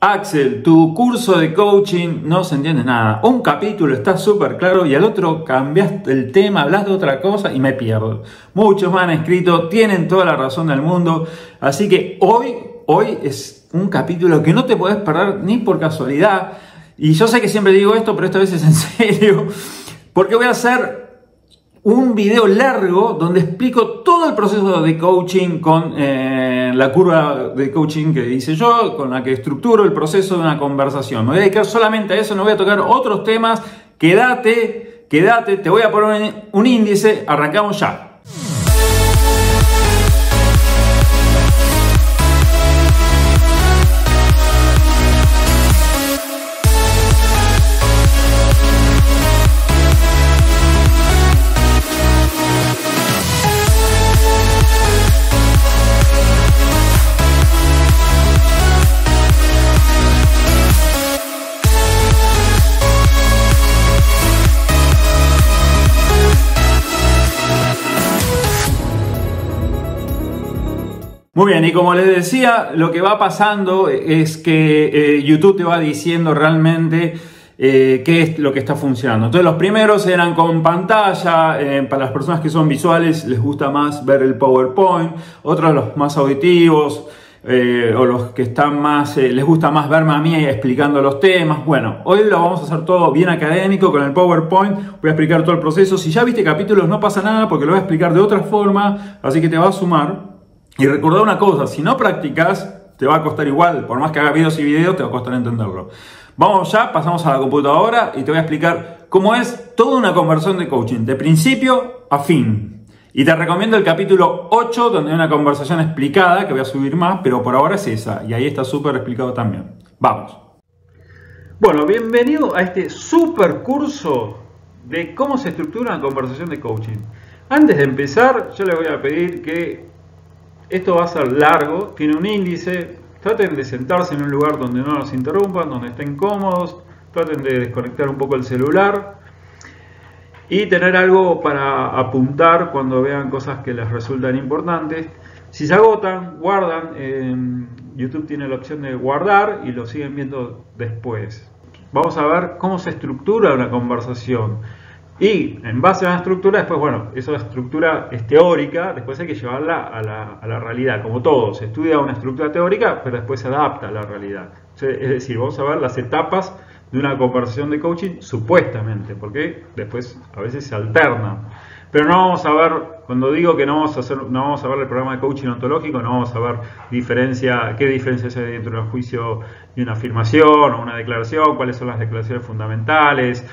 Axel, tu curso de coaching no se entiende nada. Un capítulo está súper claro y al otro cambiaste el tema, hablas de otra cosa y me pierdo. Muchos me han escrito, tienen toda la razón del mundo. Así que hoy es un capítulo que no te podés perder ni por casualidad. Y yo sé que siempre digo esto, pero esta vez es en serio. Porque voy a hacer un video largo donde explico todo el proceso de coaching con la curva de coaching que hice yo, con la que estructuro el proceso de una conversación. Me voy a dedicar solamente a eso, no voy a tocar otros temas. Quédate, te voy a poner un índice, arrancamos ya. Muy bien, y como les decía, lo que va pasando es que YouTube te va diciendo realmente qué es lo que está funcionando. Entonces los primeros eran con pantalla, para las personas que son visuales les gusta más ver el PowerPoint, otros los más auditivos o los que están más, les gusta más verme a mí explicando los temas. Bueno, hoy lo vamos a hacer todo bien académico con el PowerPoint, voy a explicar todo el proceso. Si ya viste capítulos no pasa nada porque lo voy a explicar de otra forma, así que te va a sumar. Y recordá una cosa, si no practicas, te va a costar igual, por más que hagas videos y videos, te va a costar entenderlo. Vamos ya, pasamos a la computadora y te voy a explicar cómo es toda una conversación de coaching, de principio a fin. Y te recomiendo el capítulo 8, donde hay una conversación explicada, que voy a subir más, pero por ahora es esa, y ahí está súper explicado también. Vamos. Bueno, bienvenido a este súper curso de cómo se estructura una conversación de coaching. Antes de empezar, yo les voy a pedir que esto va a ser largo, tiene un índice, traten de sentarse en un lugar donde no los interrumpan, donde estén cómodos, traten de desconectar un poco el celular y tener algo para apuntar cuando vean cosas que les resultan importantes. Si se agotan, guardan, YouTube tiene la opción de guardar y lo siguen viendo después. Vamos a ver cómo se estructura una conversación. Y en base a una estructura, después, bueno, esa estructura es teórica, después hay que llevarla a la realidad. Como todo, se estudia una estructura teórica, pero después se adapta a la realidad. Es decir, vamos a ver las etapas de una conversación de coaching, supuestamente, porque después a veces se alternan. Pero no vamos a ver, cuando digo que no vamos a ver el programa de coaching ontológico, no vamos a ver qué diferencias hay entre un juicio y una afirmación o una declaración, cuáles son las declaraciones fundamentales.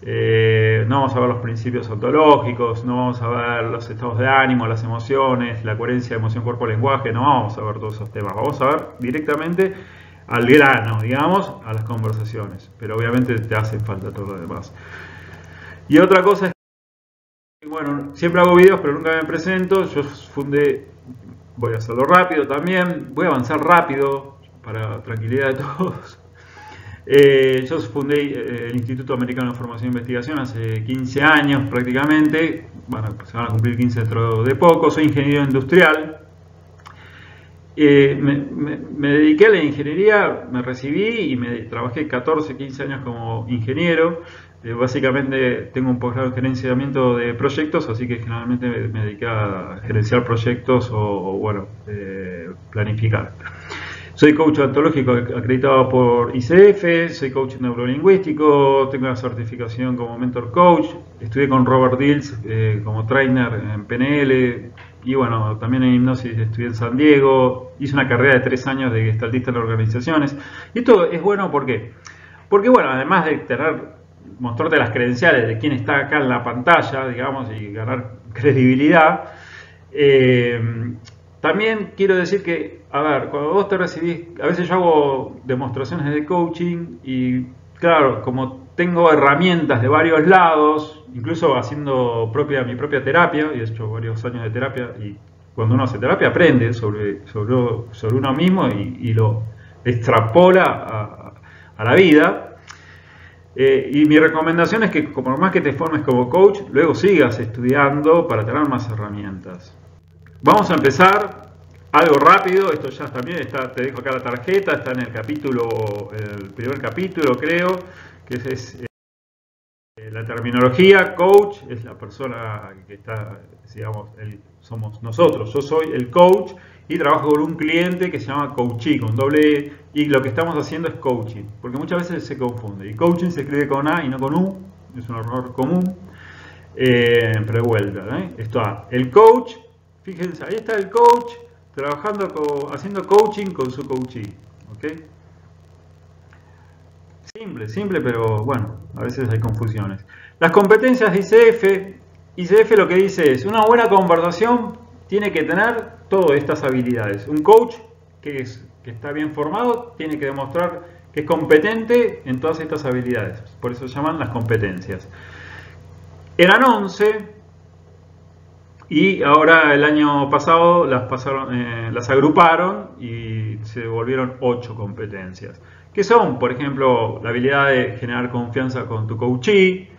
No vamos a ver los principios ontológicos, no vamos a ver los estados de ánimo, las emociones, la coherencia de emoción, cuerpo, lenguaje, no vamos a ver todos esos temas, vamos a ver directamente al grano, digamos, a las conversaciones, pero obviamente te hace falta todo lo demás. Y otra cosa es que, bueno, siempre hago videos pero nunca me presento, yo fundé, voy a hacerlo rápido también, voy a avanzar rápido para tranquilidad de todos. Yo fundé el Instituto Americano de Formación e Investigación hace 15 años prácticamente, bueno, se van a cumplir 15 dentro de poco, soy ingeniero industrial, me dediqué a la ingeniería, me recibí y trabajé 14, 15 años como ingeniero, básicamente tengo un posgrado en gerenciamiento de proyectos, así que generalmente me dediqué a gerenciar proyectos o bueno, planificar. Soy coach ontológico acreditado por ICF, soy coach neurolingüístico, tengo una certificación como mentor coach, estudié con Robert Dills como trainer en PNL y bueno, también en hipnosis estudié en San Diego, hice una carrera de 3 años de gestaltista en organizaciones. Y esto es bueno, ¿por qué? Porque bueno, además de mostrarte las credenciales de quién está acá en la pantalla, digamos, y ganar credibilidad, también quiero decir que, a ver, cuando vos te recibís, a veces yo hago demostraciones de coaching y claro, como tengo herramientas de varios lados, incluso haciendo mi propia terapia, y he hecho varios años de terapia, y cuando uno hace terapia aprende sobre uno mismo y lo extrapola a la vida. Y mi recomendación es que, por más que te formes como coach, luego sigas estudiando para tener más herramientas. Vamos a empezar algo rápido, esto ya también está, te dejo acá la tarjeta, está en el capítulo, el primer capítulo creo, que es la terminología. Coach es la persona que está, digamos, somos nosotros. Yo soy el coach y trabajo con un cliente que se llama coachee, con doble E, y lo que estamos haciendo es coaching, porque muchas veces se confunde. Y coaching se escribe con A y no con U, es un error común, pero de vuelta. Esto el coach, fíjense, ahí está el coach trabajando, haciendo coaching con su coachee. ¿Okay? Simple, pero bueno, a veces hay confusiones. Las competencias de ICF. ICF lo que dice es, una buena conversación tiene que tener todas estas habilidades. Un coach que está bien formado tiene que demostrar que es competente en todas estas habilidades. Por eso se llaman las competencias. Eran 11 y ahora el año pasado las agruparon y se volvieron 8 competencias. Que son, por ejemplo, la habilidad de generar confianza con tu coachee,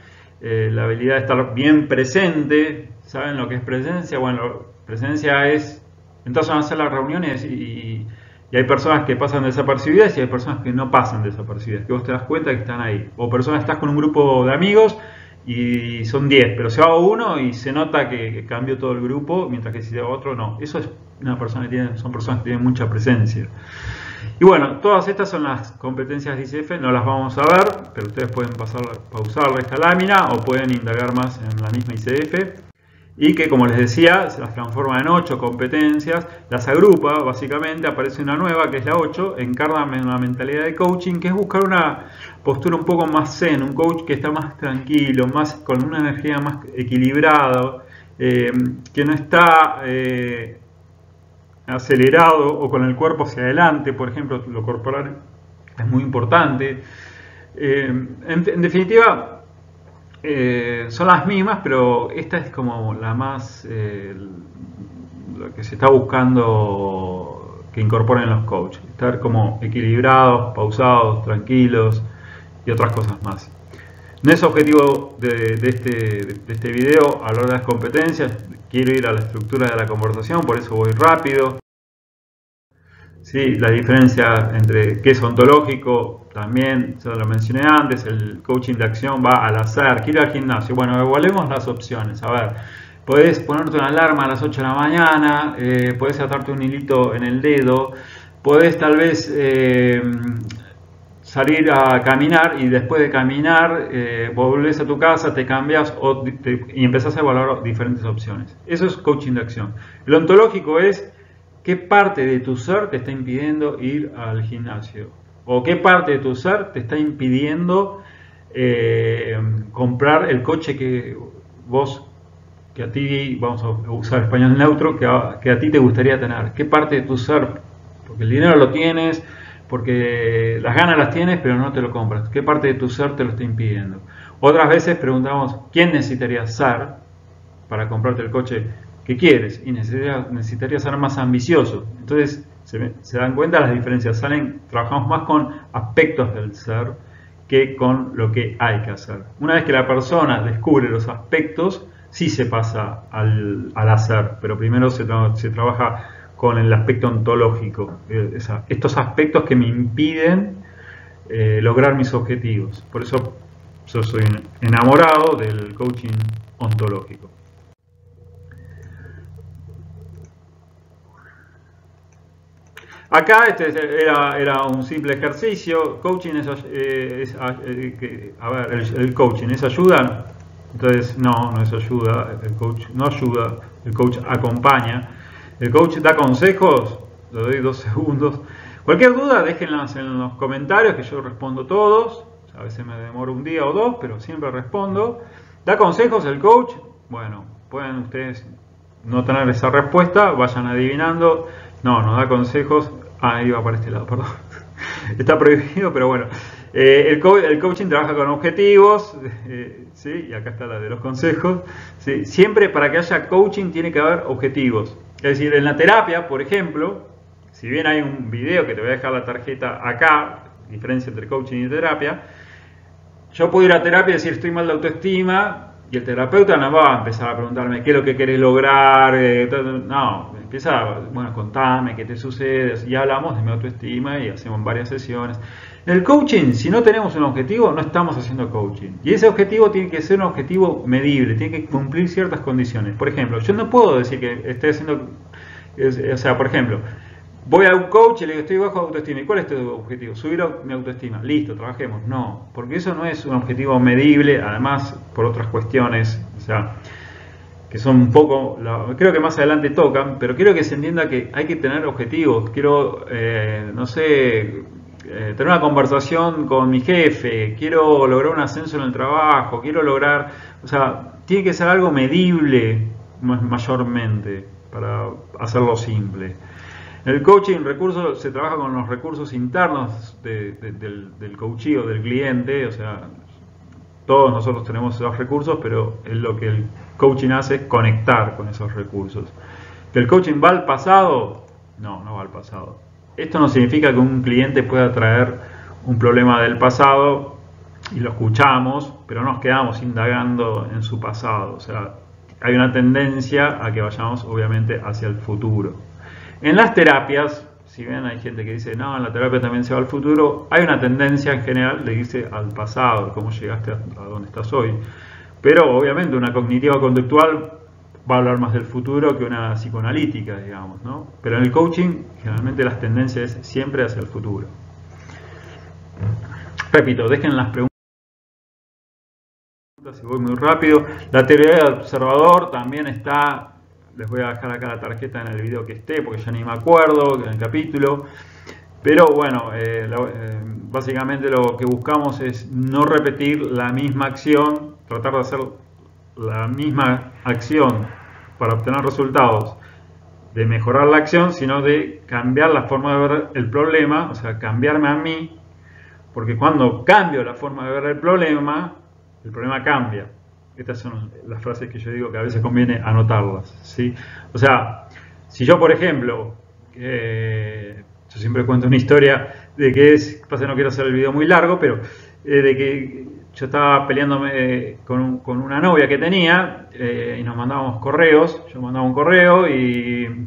la habilidad de estar bien presente. ¿Saben lo que es presencia? Bueno, presencia es, entonces van a hacer las reuniones y hay personas que pasan desapercibidas y hay personas que no pasan desapercibidas, que vos te das cuenta que están ahí. O personas que estás con un grupo de amigos y son 10, pero se va uno y se nota que cambió todo el grupo, mientras que si se va otro no. Eso es una persona que son personas que tienen mucha presencia. Y bueno, todas estas son las competencias de ICF, no las vamos a ver, pero ustedes pueden pausar esta lámina o pueden indagar más en la misma ICF. Y que, como les decía, se las transforma en 8 competencias, las agrupa, básicamente aparece una nueva que es la 8, encarna una mentalidad de coaching, que es buscar una postura un poco más zen, un coach que está más tranquilo, más con una energía más equilibrada, que no está acelerado o con el cuerpo hacia adelante. Por ejemplo, lo corporal es muy importante. En definitiva, son las mismas, pero esta es como la más lo que se está buscando que incorporen los coaches, estar como equilibrados, pausados, tranquilos y otras cosas más. No es objetivo de este video hablar de las competencias, quiero ir a la estructura de la conversación, por eso voy rápido. Sí, la diferencia entre qué es ontológico, también ya lo mencioné antes, el coaching de acción va al hacer, quiero ir al gimnasio. Bueno, evaluemos las opciones. A ver, podés ponerte una alarma a las 8 de la mañana, podés atarte un hilito en el dedo, podés tal vez salir a caminar y después de caminar volvés a tu casa, te cambias y empezás a evaluar diferentes opciones. Eso es coaching de acción. Lo ontológico es qué parte de tu ser te está impidiendo ir al gimnasio, o qué parte de tu ser te está impidiendo comprar el coche que a ti, vamos a usar español neutro, que a ti te gustaría tener. ¿Qué parte de tu ser? Porque el dinero lo tienes, porque las ganas las tienes, pero no te lo compras. ¿Qué parte de tu ser te lo está impidiendo? Otras veces preguntamos, ¿quién necesitarías ser para comprarte el coche que quieres? Y necesitarías ser más ambicioso. Entonces se dan cuenta las diferencias. Trabajamos más con aspectos del ser que con lo que hay que hacer. Una vez que la persona descubre los aspectos, sí se pasa al hacer, pero primero se trabaja con el aspecto ontológico, estos aspectos que me impiden lograr mis objetivos. Por eso yo soy enamorado del coaching ontológico. Acá era un simple ejercicio. Coaching el coaching es ayuda. Entonces no es ayuda. El coach no ayuda. El coach acompaña. El coach da consejos. Le doy 2 segundos. Cualquier duda déjenlas en los comentarios, que yo respondo todos. A veces me demoro un día o 2, pero siempre respondo. Da consejos el coach. Bueno, pueden ustedes no tener esa respuesta, vayan adivinando. No da consejos. Iba para este lado, perdón. Está prohibido, pero bueno. El coaching trabaja con objetivos, ¿sí? Y acá está la de los consejos. ¿Sí? Siempre para que haya coaching tiene que haber objetivos. Es decir, en la terapia, por ejemplo, si bien hay un video que te voy a dejar la tarjeta acá, diferencia entre coaching y terapia, yo puedo ir a terapia y decir estoy mal de autoestima, Y el terapeuta no va a empezar a preguntarme qué es lo que querés lograr, no, empieza, bueno, contame qué te sucede, y hablamos de mi autoestima y hacemos varias sesiones. En el coaching, si no tenemos un objetivo, no estamos haciendo coaching. Y ese objetivo tiene que ser un objetivo medible, tiene que cumplir ciertas condiciones. Por ejemplo, yo no puedo decir que estoy haciendo, o sea, por ejemplo, voy a un coach y le digo, estoy bajo autoestima. ¿Y cuál es tu objetivo? Subir mi autoestima. Listo, trabajemos. No, porque eso no es un objetivo medible, además por otras cuestiones, o sea, que son un poco, creo que más adelante tocan, pero quiero que se entienda que hay que tener objetivos. Quiero, no sé, tener una conversación con mi jefe, quiero lograr un ascenso en el trabajo, quiero lograr, o sea, tiene que ser algo medible mayormente, para hacerlo simple. En el coaching se trabaja con los recursos internos del coachee o del cliente, o sea, todos nosotros tenemos esos recursos, pero lo que el coaching hace es conectar con esos recursos. ¿Que el coaching va al pasado? No, no va al pasado. Esto no significa que un cliente pueda traer un problema del pasado y lo escuchamos, pero no nos quedamos indagando en su pasado. O sea, hay una tendencia a que vayamos obviamente hacia el futuro. En las terapias, si bien hay gente que dice, no, en la terapia también se va al futuro, hay una tendencia en general de irse al pasado, cómo llegaste a donde estás hoy. Pero obviamente una cognitiva conductual va a hablar más del futuro que una psicoanalítica, digamos, ¿no? Pero en el coaching, generalmente las tendencias es siempre hacia el futuro. Repito, dejen las preguntas. Si voy muy rápido, la teoría del observador también está. Les voy a dejar acá la tarjeta en el video que esté, porque ya ni me acuerdo, en el capítulo. Pero bueno, básicamente lo que buscamos es no repetir la misma acción, tratar de hacer la misma acción para obtener resultados, de mejorar la acción, sino de cambiar la forma de ver el problema, o sea, cambiarme a mí, porque cuando cambio la forma de ver el problema cambia. Estas son las frases que yo digo que a veces conviene anotarlas, ¿sí? O sea, si yo, por ejemplo, yo siempre cuento una historia de que no quiero hacer el video muy largo, pero de que yo estaba peleándome con una novia que tenía y nos mandábamos correos, yo mandaba un correo y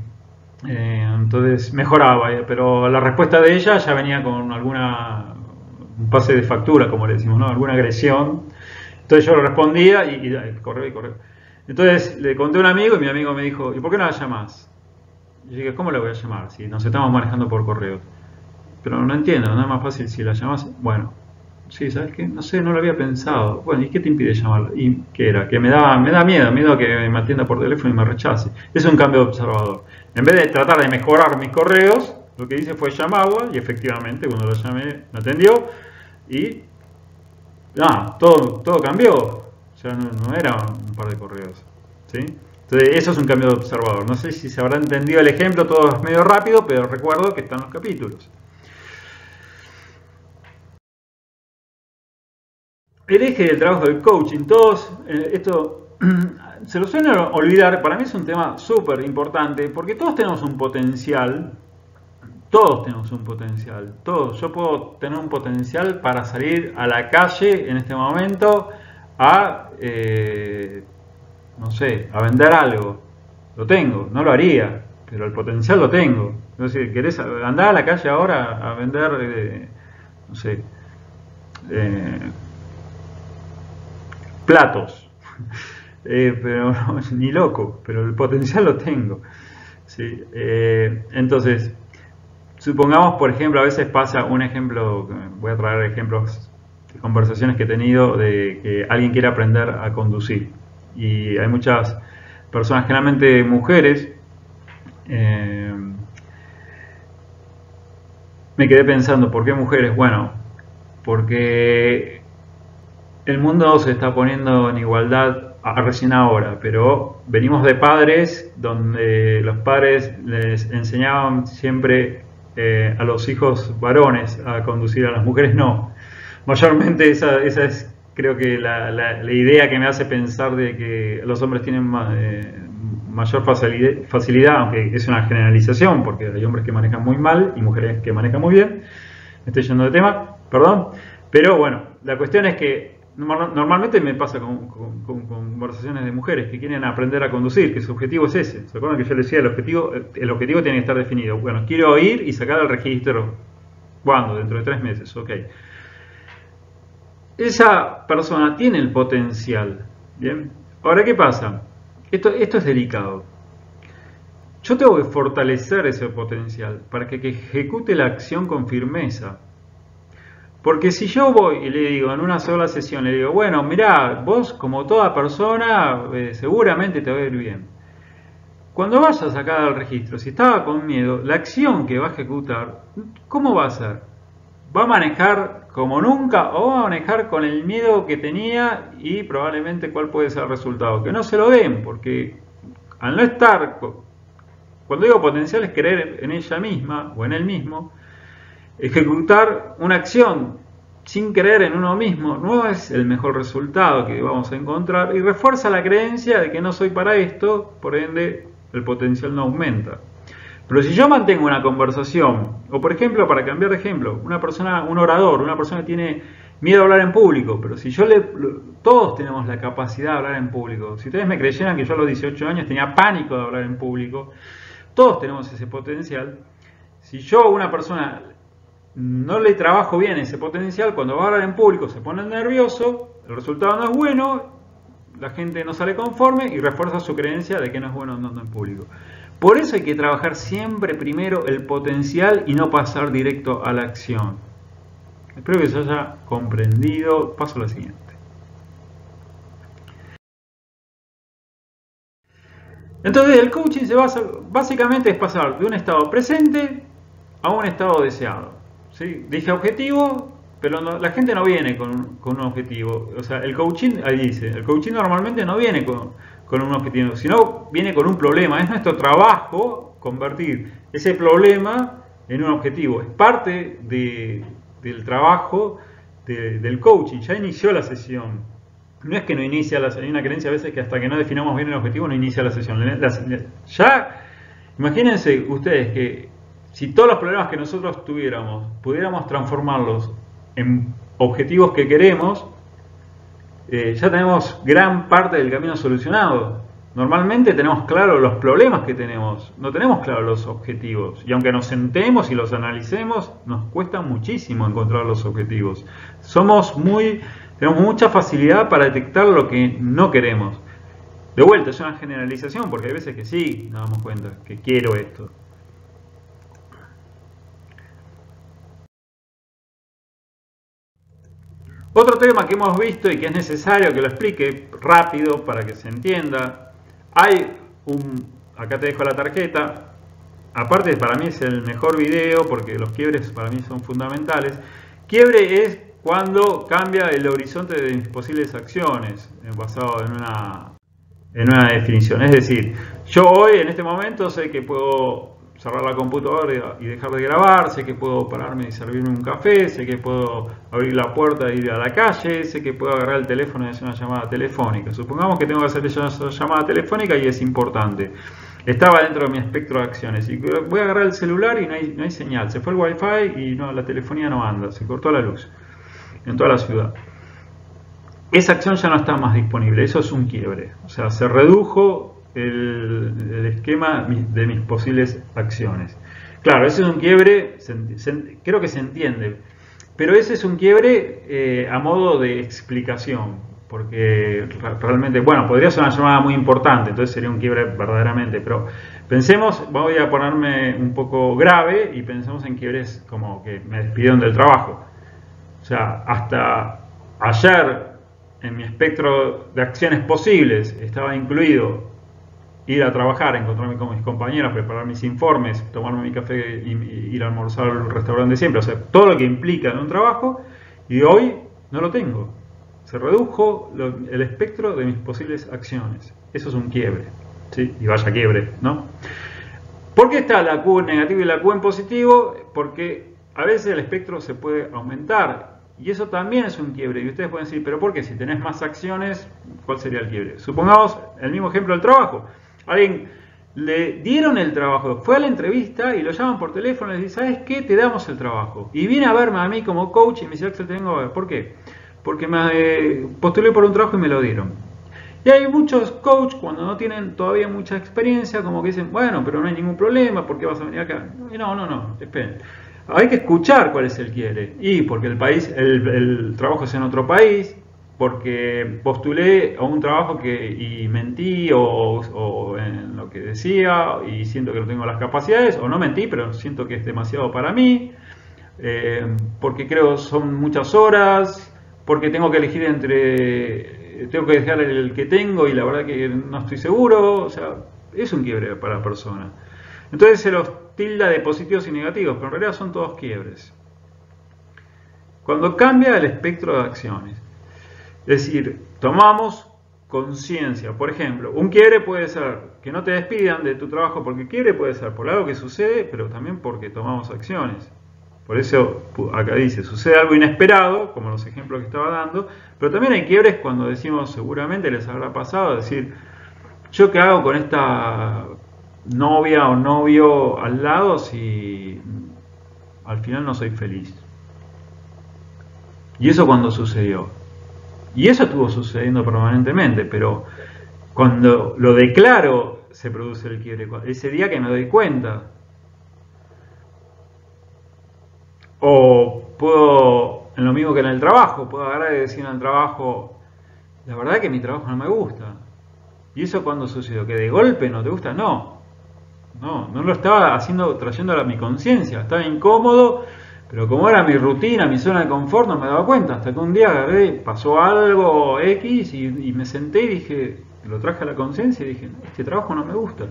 entonces mejoraba, pero la respuesta de ella ya venía con un pase de factura, como le decimos, ¿no? Alguna agresión. Entonces yo le respondía y correo. Entonces le conté a un amigo y mi amigo me dijo, ¿y por qué no la llamás? Y yo dije, ¿cómo la voy a llamar si nos estamos manejando por correo? Pero no entiendo, no es más fácil si la llamás. Bueno, sí, ¿sabes qué? No sé, no lo había pensado. Bueno, ¿y qué te impide llamarla? ¿Y qué era? Que me da miedo a que me atienda por teléfono y me rechace. Es un cambio de observador. En vez de tratar de mejorar mis correos, lo que hice fue llamarla y efectivamente cuando la llamé me atendió y todo cambió. O sea, no era un par de correos, ¿sí? Entonces eso es un cambio de observador. No sé si se habrá entendido el ejemplo, todo es medio rápido, pero recuerdo que están los capítulos. El eje del trabajo del coaching, todos, esto se lo suelen olvidar, para mí es un tema súper importante, porque todos tenemos un potencial. Todos tenemos un potencial, todos. Yo puedo tener un potencial para salir a la calle en este momento no sé, a vender algo. Lo tengo, no lo haría, pero el potencial lo tengo. Entonces, ¿querés andar a la calle ahora a vender, no sé, platos? Pero ni loco, pero el potencial lo tengo. ¿Sí? Entonces, supongamos, por ejemplo, a veces pasa un ejemplo, voy a traer ejemplos de conversaciones que he tenido de que alguien quiere aprender a conducir. Y hay muchas personas, generalmente mujeres, me quedé pensando, ¿por qué mujeres? Bueno, porque el mundo se está poniendo en igualdad recién ahora, pero venimos de padres donde los padres les enseñaban siempre a los hijos varones a conducir, a las mujeres no. Mayormente esa es, creo que la idea que me hace pensar de que los hombres tienen mayor facilidad, aunque es una generalización, porque hay hombres que manejan muy mal y mujeres que manejan muy bien. Me estoy yendo de tema, perdón. Pero bueno, la cuestión es que Normalmente me pasa con conversaciones de mujeres que quieren aprender a conducir, que su objetivo es ese. ¿Se acuerdan que yo les decía, el objetivo tiene que estar definido? Bueno, quiero ir y sacar el registro. ¿Cuándo? Dentro de 3 meses. Ok. Esa persona tiene el potencial. ¿Bien? Ahora, ¿qué pasa? Esto es delicado. Yo tengo que fortalecer ese potencial para que ejecute la acción con firmeza. Porque si yo voy y le digo en una sola sesión, le digo, bueno, mirá, vos como toda persona seguramente te va a ir bien. Cuando vayas a sacar el registro, si estaba con miedo, la acción que va a ejecutar, ¿cómo va a ser? ¿Va a manejar como nunca o va a manejar con el miedo que tenía y probablemente cuál puede ser el resultado? Que no se lo den, porque al no estar, cuando digo potencial es creer en ella misma o en él mismo, ejecutar una acción sin creer en uno mismo no es el mejor resultado que vamos a encontrar y refuerza la creencia de que no soy para esto, por ende el potencial no aumenta. Pero si yo mantengo una conversación, o por ejemplo, para cambiar de ejemplo, un orador, una persona que tiene miedo a hablar en público, pero si todos tenemos la capacidad de hablar en público. Si ustedes me creyeran que yo a los 18 años tenía pánico de hablar en público, todos tenemos ese potencial. Si yo a una persona no le trabajo bien ese potencial, cuando va a hablar en público se pone nervioso, el resultado no es bueno, la gente no sale conforme y refuerza su creencia de que no es bueno andando en público. Por eso hay que trabajar siempre primero el potencial y no pasar directo a la acción. Espero que se haya comprendido. Paso a la siguiente. Entonces el coaching básicamente es pasar de un estado presente a un estado deseado. ¿Sí? Dije objetivo, pero la gente no viene con un objetivo. O sea, el coaching, ahí dice, el coaching normalmente no viene con un objetivo, sino viene con un problema. Es nuestro trabajo convertir ese problema en un objetivo. Es parte del trabajo del coaching. Ya inició la sesión. No es que no inicia la sesión. Hay una creencia a veces que hasta que no definamos bien el objetivo no inicia la sesión. Ya, imagínense ustedes que si todos los problemas que nosotros tuviéramos pudiéramos transformarlos en objetivos que queremos, ya tenemos gran parte del camino solucionado. Normalmente tenemos claro los problemas que tenemos, no tenemos claro los objetivos. Y aunque nos sentemos y los analicemos, nos cuesta muchísimo encontrar los objetivos. Tenemos mucha facilidad para detectar lo que no queremos. De vuelta, es una generalización, porque hay veces que sí nos damos cuenta que quiero esto. Otro tema que hemos visto y que es necesario que lo explique rápido para que se entienda. Acá te dejo la tarjeta. Aparte, para mí es el mejor video porque los quiebres para mí son fundamentales. Quiebre es cuando cambia el horizonte de mis posibles acciones, basado en una definición. Es decir, yo hoy en este momento sé que puedo cerrar la computadora y dejar de grabar, sé que puedo pararme y servirme un café, sé que puedo abrir la puerta e ir a la calle, sé que puedo agarrar el teléfono y hacer una llamada telefónica. Supongamos que tengo que hacer esa llamada telefónica y es importante. Estaba dentro de mi espectro de acciones y voy a agarrar el celular y no hay señal. Se fue el wifi y la telefonía no anda, se cortó la luz en toda la ciudad. Esa acción ya no está más disponible, eso es un quiebre. O sea, se redujo el esquema de mis posibles acciones. Claro, ese es un quiebre, creo que se entiende, pero ese es un quiebre a modo de explicación, porque realmente, bueno, podría ser una llamada muy importante, entonces sería un quiebre verdaderamente, pero pensemos, voy a ponerme un poco grave y pensemos en quiebres como que me despidieron del trabajo. O sea, hasta ayer en mi espectro de acciones posibles estaba incluido ir a trabajar, encontrarme con mis compañeros, preparar mis informes, tomarme mi café y ir a almorzar al restaurante de siempre. O sea, todo lo que implica en un trabajo, y hoy no lo tengo. Se redujo el espectro de mis posibles acciones. Eso es un quiebre, ¿sí? Y vaya quiebre, ¿no? ¿Por qué está la Q en negativo y la Q en positivo? Porque a veces el espectro se puede aumentar. Y eso también es un quiebre. Y ustedes pueden decir, ¿pero por qué? Si tenés más acciones, ¿cuál sería el quiebre? Supongamos el mismo ejemplo del trabajo. Alguien le dieron el trabajo, fue a la entrevista y lo llaman por teléfono y le dicen, ¿sabes qué? Te damos el trabajo. Y viene a verme a mí como coach y me dice, Axel, te vengo a ver. ¿Por qué? porque me postulé por un trabajo y me lo dieron. Y hay muchos coaches, cuando no tienen todavía mucha experiencia, como que dicen, bueno, pero no hay ningún problema, ¿por qué vas a venir acá? Y no, esperen. Hay que escuchar cuál es el quiere. Y porque el trabajo es en otro país, porque postulé a un trabajo y mentí o en lo que decía y siento que no tengo las capacidades, o no mentí, pero siento que es demasiado para mí, porque creo son muchas horas, porque tengo que elegir tengo que dejar el que tengo y la verdad que no estoy seguro. O sea, es un quiebre para la persona. Entonces se los tilda de positivos y negativos, pero en realidad son todos quiebres. Cuando cambia el espectro de acciones, es decir, tomamos conciencia. Por ejemplo, un quiebre puede ser que no te despidan de tu trabajo porque quiere, puede ser por algo que sucede, pero también porque tomamos acciones. Por eso acá dice, sucede algo inesperado, como los ejemplos que estaba dando, pero también hay quiebres cuando decimos, seguramente les habrá pasado, decir, ¿yo qué hago con esta novia o novio al lado si al final no soy feliz? Y eso cuando sucedió. Y eso estuvo sucediendo permanentemente, pero cuando lo declaro se produce el quiebre, ese día que me doy cuenta. O puedo, en lo mismo que en el trabajo, puedo agarrar y decir en el trabajo, la verdad que mi trabajo no me gusta. ¿Y eso cuando sucedió? ¿Que de golpe no te gusta? No lo estaba haciendo, trayendo a mi conciencia, estaba incómodo, pero como era mi rutina, mi zona de confort, no me daba cuenta, hasta que un día agarré, pasó algo X y me senté y dije, lo traje a la conciencia y dije, este trabajo no me gusta.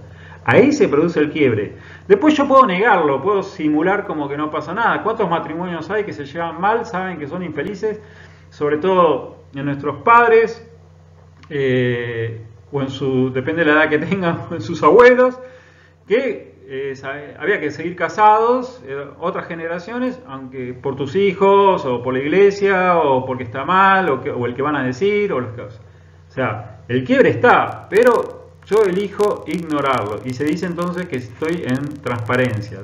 Ahí se produce el quiebre. Después yo puedo negarlo, puedo simular como que no pasa nada. ¿Cuántos matrimonios hay que se llevan mal, saben que son infelices? Sobre todo en nuestros padres, o depende de la edad que tengan, o en sus abuelos, que había que seguir casados, otras generaciones, aunque por tus hijos, o por la iglesia, o porque está mal, o el que van a decir, o los casos. O sea, el quiebre está, pero yo elijo ignorarlo. Y se dice entonces que estoy en transparencia.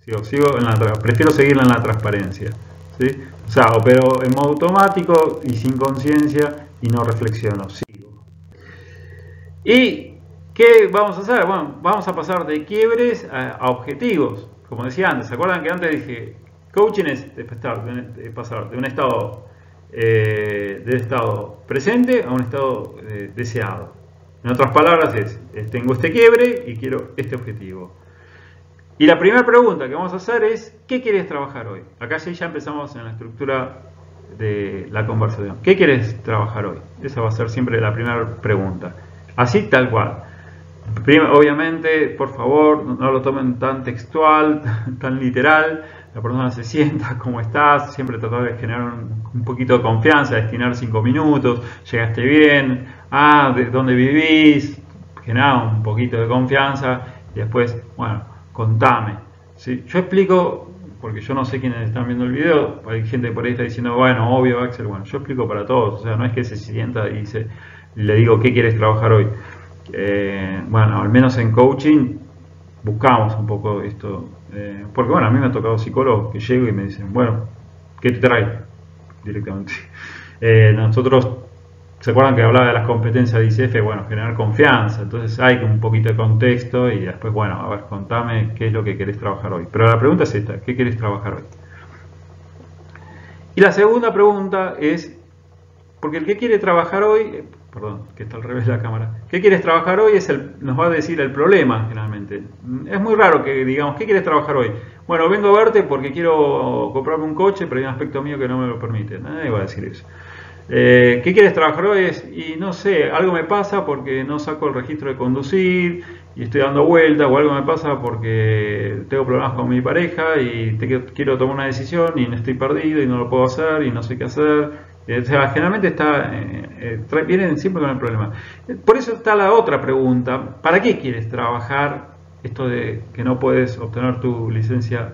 Prefiero seguirla en la transparencia. ¿Sí? O sea, opero en modo automático y sin conciencia y no reflexiono. Sigo. ¿Y qué vamos a hacer? Bueno, vamos a pasar de quiebres a objetivos. Como decía antes, ¿se acuerdan que antes dije coaching es de pasar de un estado presente a un estado deseado? En otras palabras tengo este quiebre y quiero este objetivo. Y la primera pregunta que vamos a hacer es, ¿qué quieres trabajar hoy? Acá ya empezamos en la estructura de la conversación. ¿Qué quieres trabajar hoy? Esa va a ser siempre la primera pregunta. Así tal cual. Obviamente, por favor, no lo tomen tan textual, tan literal. La persona se sienta, ¿cómo estás? Siempre tratar de generar un poquito de confianza, destinar 5 minutos, llegaste bien, ¿de dónde vivís? Generar un poquito de confianza y después, bueno, contame. ¿Sí? Yo explico, porque yo no sé quiénes están viendo el video, hay gente por ahí que está diciendo, bueno, obvio Axel, bueno, yo explico para todos, o sea, no es que se sienta y le digo, ¿qué quieres trabajar hoy? Bueno, al menos en coaching buscamos un poco esto, porque bueno, a mí me ha tocado psicólogos que llego y me dicen, bueno, ¿qué te trae? Directamente. Nosotros, ¿se acuerdan que hablaba de las competencias de ICF? Bueno, generar confianza, entonces hay un poquito de contexto y después, bueno, a ver, contame qué es lo que querés trabajar hoy. Pero la pregunta es esta, ¿qué querés trabajar hoy? Y la segunda pregunta es, porque el que quiere trabajar hoy, perdón, que está al revés de la cámara, ¿qué quieres trabajar hoy? Nos va a decir el problema, generalmente. Es muy raro que digamos, ¿qué quieres trabajar hoy? Bueno, vengo a verte porque quiero comprarme un coche, pero hay un aspecto mío que no me lo permite. Nadie va a decir eso. ¿Qué quieres trabajar hoy? Y no sé, algo me pasa porque no saco el registro de conducir y estoy dando vueltas, o algo me pasa porque tengo problemas con mi pareja y quiero tomar una decisión y estoy perdido y no lo puedo hacer y no sé qué hacer. O sea, generalmente vienen siempre con el problema. Por eso está la otra pregunta, ¿para qué quieres trabajar esto de que no puedes obtener tu licencia,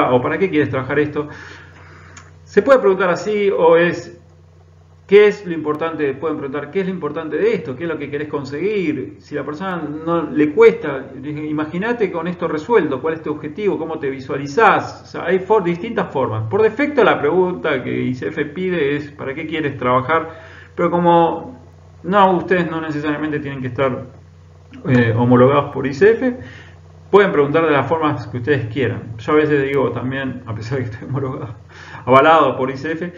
o para qué quieres trabajar esto? Se puede preguntar así, o es, ¿Qué es lo importante? Pueden preguntar, ¿qué es lo importante de esto? ¿Qué es lo que querés conseguir? Si a la persona no le cuesta, imagínate con esto resuelto, ¿cuál es tu objetivo? ¿Cómo te visualizás? O sea, hay distintas formas. Por defecto la pregunta que ICF pide es, ¿para qué quieres trabajar? Pero como no, ustedes no necesariamente tienen que estar homologados por ICF, pueden preguntar de las formas que ustedes quieran. Yo a veces digo también, a pesar de que estoy homologado, avalado por ICF,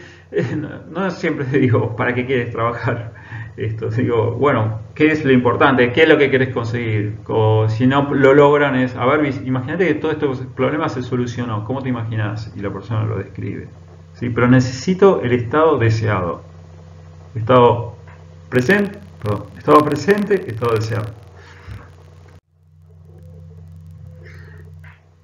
no siempre digo, ¿para qué quieres trabajar esto? Digo, bueno, ¿qué es lo importante? ¿Qué es lo que querés conseguir? O si no lo logran es, a ver, imagínate que todo este problema se solucionó. ¿Cómo te imaginas? Y la persona lo describe. ¿Sí? Pero necesito el estado deseado. Estado presente, estado deseado.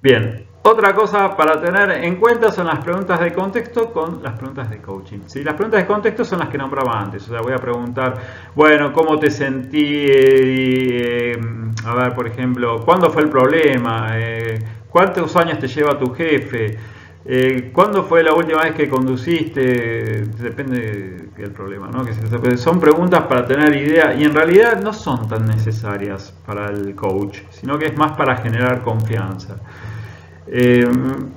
Bien. Otra cosa para tener en cuenta son las preguntas de contexto con las preguntas de coaching. ¿Sí? Las preguntas de contexto son las que nombraba antes. O sea, voy a preguntar, bueno, ¿cómo te sentí? A ver, por ejemplo, ¿cuándo fue el problema? ¿Cuántos años te lleva tu jefe? ¿Cuándo fue la última vez que conduciste? Depende del problema, ¿no? Son preguntas para tener idea y en realidad no son tan necesarias para el coach, sino que es más para generar confianza.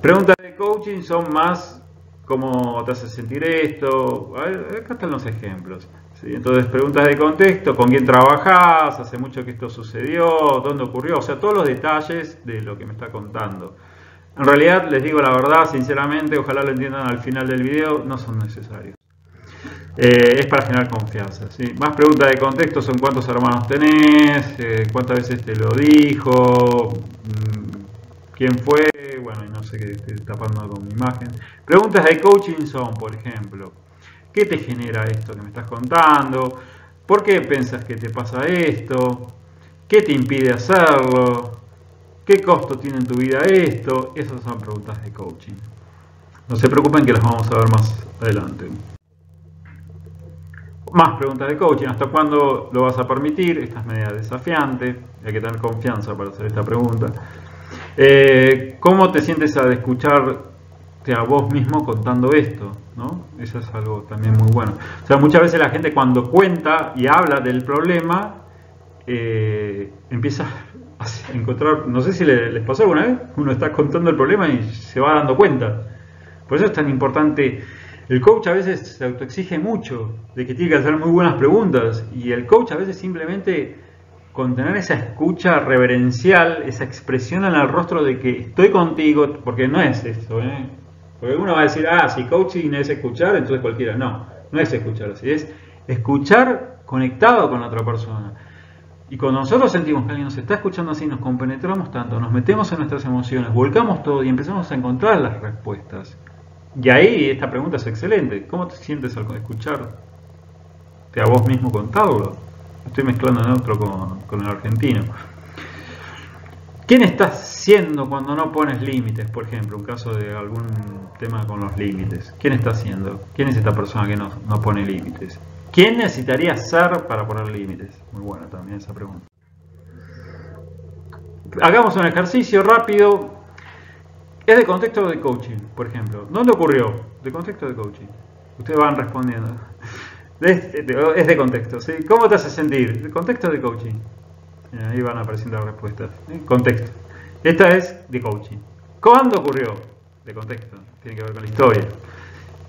Preguntas de coaching son más cómo te hace sentir esto. Acá están los ejemplos. ¿Sí? Entonces, preguntas de contexto, con quién trabajás, hace mucho que esto sucedió, dónde ocurrió, o sea, todos los detalles de lo que me está contando. En realidad, les digo la verdad, sinceramente, ojalá lo entiendan al final del video, no son necesarios. Es para generar confianza. ¿Sí? Más preguntas de contexto son cuántos hermanos tenés, cuántas veces te lo dijo, quién fue, bueno, y no sé qué estoy tapando con mi imagen. Preguntas de coaching son, por ejemplo, ¿qué te genera esto que me estás contando? ¿Por qué piensas que te pasa esto? ¿Qué te impide hacerlo? ¿Qué costo tiene en tu vida esto? Esas son preguntas de coaching. No se preocupen que las vamos a ver más adelante. Más preguntas de coaching. ¿Hasta cuándo lo vas a permitir? Esta es media desafiante. Hay que tener confianza para hacer esta pregunta. ¿Cómo te sientes al escucharte a vos mismo contando esto? ¿No? Eso es algo también muy bueno. O sea, muchas veces la gente cuando cuenta y habla del problema, empieza a encontrar, no sé si les pasó alguna vez, uno está contando el problema y se va dando cuenta. Por eso es tan importante. El coach a veces se autoexige mucho, de que tiene que hacer muy buenas preguntas, y el coach a veces simplemente con tener esa escucha reverencial, esa expresión en el rostro de que estoy contigo, porque no es esto, porque uno va a decir, si coaching es escuchar, entonces cualquiera. No es escuchar así, es escuchar conectado con la otra persona. Y cuando nosotros sentimos que alguien nos está escuchando así, nos compenetramos tanto, nos metemos en nuestras emociones, volcamos todo y empezamos a encontrar las respuestas. Y ahí esta pregunta es excelente. ¿Cómo te sientes al escucharte a vos mismo contarlo? Estoy mezclando neutro con el argentino. ¿Quién estás siendo cuando no pones límites? Por ejemplo, un caso de algún tema con los límites. ¿Quién está siendo? ¿Quién es esta persona que no pone límites? ¿Quién necesitaría ser para poner límites? Muy buena también esa pregunta. Hagamos un ejercicio rápido. Es de contexto de coaching, por ejemplo. ¿Dónde ocurrió? De contexto de coaching. Ustedes van respondiendo. Es de contexto, ¿sí? ¿Cómo te hace sentir? De contexto de coaching. Ahí van apareciendo las respuestas. Contexto. Esta es de coaching. ¿Cuándo ocurrió? De contexto. Tiene que ver con la historia.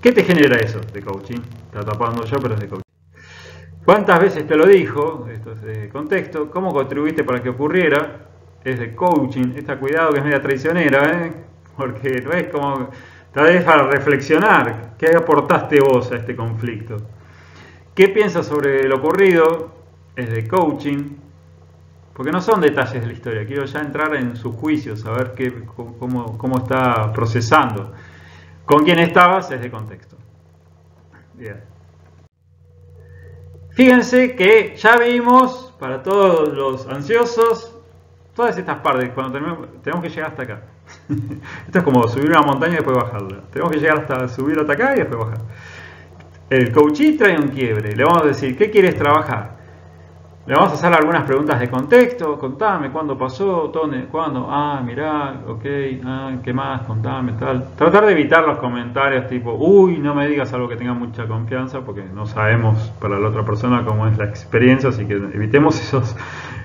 ¿Qué te genera eso? De coaching. Está tapando yo, pero es de coaching. ¿Cuántas veces te lo dijo? Esto es de contexto. ¿Cómo contribuiste para que ocurriera? Es de coaching. Está cuidado que es media traicionera, porque no es como, tal vez para reflexionar, ¿qué aportaste vos a este conflicto? ¿Qué piensas sobre lo ocurrido? Es de coaching, porque no son detalles de la historia, quiero ya entrar en sus juicios, saber cómo está procesando. ¿Con quién estabas? Es de contexto. Bien. Fíjense que ya vimos, para todos los ansiosos, todas estas partes, cuando tenemos que llegar hasta acá. Esto es como subir una montaña y después bajarla. Tenemos que llegar hasta subir hasta acá y después bajar. El coachee trae un quiebre. Le vamos a decir, ¿qué quieres trabajar? Le vamos a hacer algunas preguntas de contexto. Contame, ¿cuándo pasó? ¿Dónde? ¿Cuándo? Ah, mirá, ok, ¿qué más? Contame, tal. Tratar de evitar los comentarios tipo, uy, no me digas algo que tenga mucha confianza, porque no sabemos para la otra persona cómo es la experiencia, así que evitemos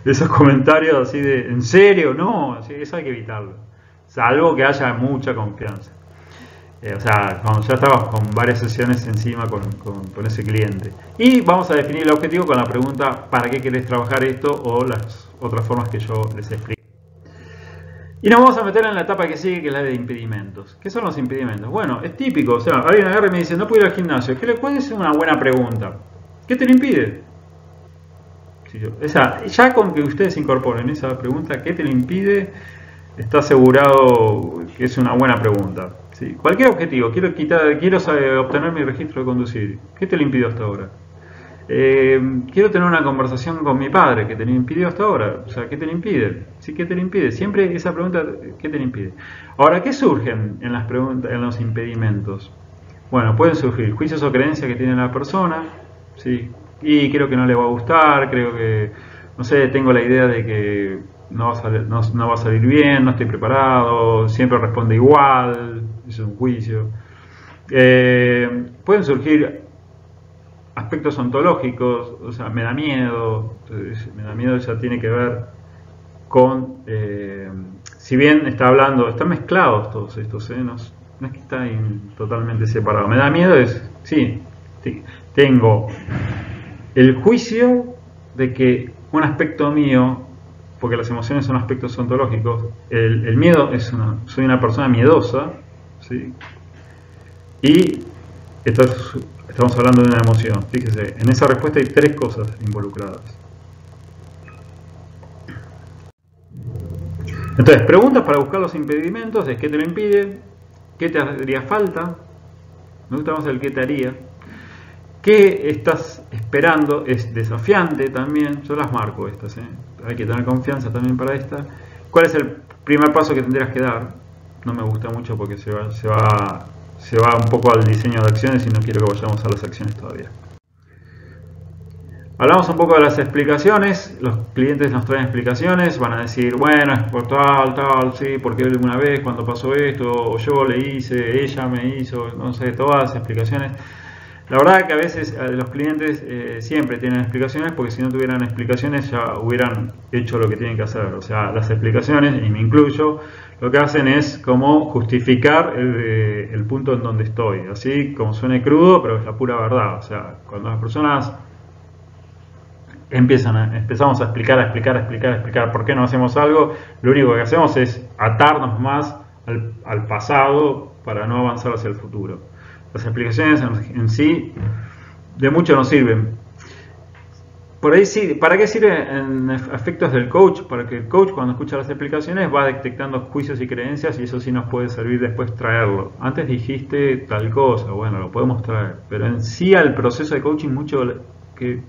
esos comentarios así de, ¿en serio? No, así, eso hay que evitarlo. Salvo que haya mucha confianza. O sea, cuando ya estabas con varias sesiones encima con ese cliente. Y vamos a definir el objetivo con la pregunta ¿para qué querés trabajar esto? O las otras formas que yo les explico. Y nos vamos a meter en la etapa que sigue, que es la de impedimentos. ¿Qué son los impedimentos? Bueno, es típico. O sea, alguien agarra y me dice, no puedo ir al gimnasio. ¿Cuál es una buena pregunta? ¿Qué te lo impide? O sea, ya con que ustedes incorporen esa pregunta, ¿qué te lo impide? Está asegurado que es una buena pregunta. ¿Sí? Cualquier objetivo, quiero obtener mi registro de conducir. ¿Qué te lo impidió hasta ahora? Quiero tener una conversación con mi padre. ¿Qué te lo impidió hasta ahora? O sea, ¿qué te lo impide? ¿Sí? ¿Qué te lo impide? Siempre esa pregunta, ¿qué te lo impide? Ahora, ¿qué surgen en las preguntas, en los impedimentos? Bueno, pueden surgir juicios o creencias que tiene la persona. ¿Sí? Y creo que no le va a gustar, creo que, no sé, tengo la idea de que no va a salir bien, no estoy preparado, siempre responde igual, es un juicio. Pueden surgir aspectos ontológicos, o sea, me da miedo. Entonces, me da miedo ya tiene que ver con, si bien está hablando, están mezclados todos estos, no es que están totalmente separados. Me da miedo sí, tengo el juicio de que un aspecto mío, porque las emociones son aspectos ontológicos, el miedo soy una persona miedosa, ¿sí? Y estamos hablando de una emoción. Fíjese, en esa respuesta hay tres cosas involucradas. Entonces, preguntas para buscar los impedimentos es ¿qué te lo impide? ¿Qué te haría falta? Me gusta más el qué te haría. ¿Qué estás esperando? Es desafiante también. Yo las marco estas, hay que tener confianza también para esta. ¿Cuál es el primer paso que tendrías que dar? No me gusta mucho porque se va un poco al diseño de acciones y no quiero que vayamos a las acciones todavía. Hablamos un poco de las explicaciones. Los clientes nos traen explicaciones, van a decir, bueno, es por tal, sí, porque una vez cuando pasó esto, o yo le hice, ella me hizo, no sé, todas las explicaciones. La verdad que a veces los clientes siempre tienen explicaciones, porque si no tuvieran explicaciones ya hubieran hecho lo que tienen que hacer. O sea, las explicaciones, y me incluyo, lo que hacen es como justificar el punto en donde estoy. Así como suene crudo, pero es la pura verdad. O sea, cuando las personas empezamos a explicar por qué no hacemos algo, lo único que hacemos es atarnos más al pasado para no avanzar hacia el futuro. Las explicaciones en sí de mucho nos sirven. Por ahí sí, ¿para qué sirven en efectos del coach? Para que el coach cuando escucha las explicaciones va detectando juicios y creencias, y eso sí nos puede servir después traerlo. Antes dijiste tal cosa, bueno, lo podemos traer, pero en sí al proceso de coaching mucho que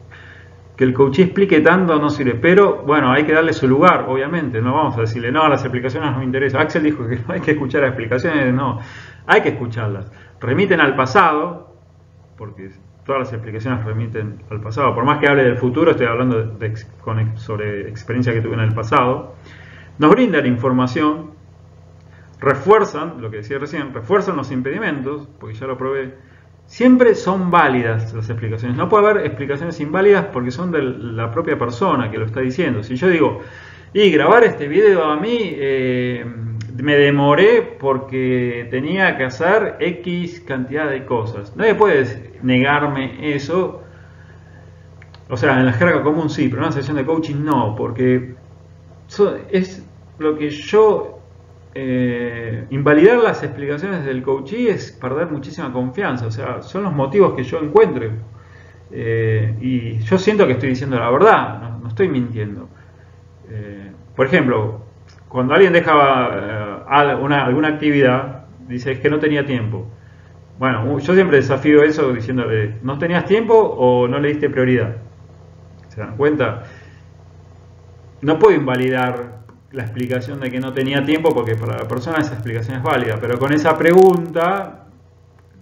el coach explique tanto no sirve, pero bueno, hay que darle su lugar, obviamente. No vamos a decirle, no, las explicaciones no me interesan. Axel dijo que no hay que escuchar las explicaciones, no, hay que escucharlas. Remiten al pasado, porque todas las explicaciones remiten al pasado. Por más que hable del futuro, estoy hablando sobre experiencia que tuve en el pasado. Nos brindan información, refuerzan, lo que decía recién, refuerzan los impedimentos, porque ya lo probé. Siempre son válidas las explicaciones. No puede haber explicaciones inválidas porque son de la propia persona que lo está diciendo. Si yo digo, y grabar este video a mí me demoré porque tenía que hacer X cantidad de cosas. Nadie puede negarme eso. O sea, en la jerga común sí, pero en una sesión de coaching no, porque es lo que yo... invalidar las explicaciones del coachee es perder muchísima confianza. O sea, son los motivos que yo encuentre, y yo siento que estoy diciendo la verdad, no estoy mintiendo. Por ejemplo, cuando alguien deja alguna actividad, dice es que no tenía tiempo. Bueno, yo siempre desafío eso diciéndole, ¿no tenías tiempo o no le diste prioridad? ¿Se dan cuenta? No puedo invalidar la explicación de que no tenía tiempo porque para la persona esa explicación es válida, pero con esa pregunta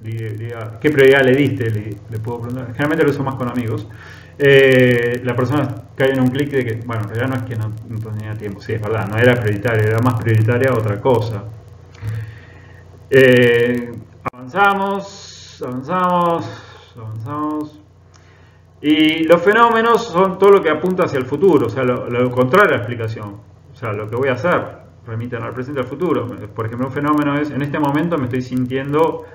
¿qué prioridad le diste? Le puedo preguntar. Generalmente lo uso más con amigos. La persona cae en un clic de que, bueno, en realidad no es que no tenía tiempo, sí, es verdad, no era prioritaria, era más prioritaria otra cosa. Avanzamos. Y los fenómenos son todo lo que apunta hacia el futuro, o sea, lo contrario a la explicación. O sea, lo que voy a hacer remiten al presente y al futuro. Por ejemplo, un fenómeno es, en este momento me estoy sintiendo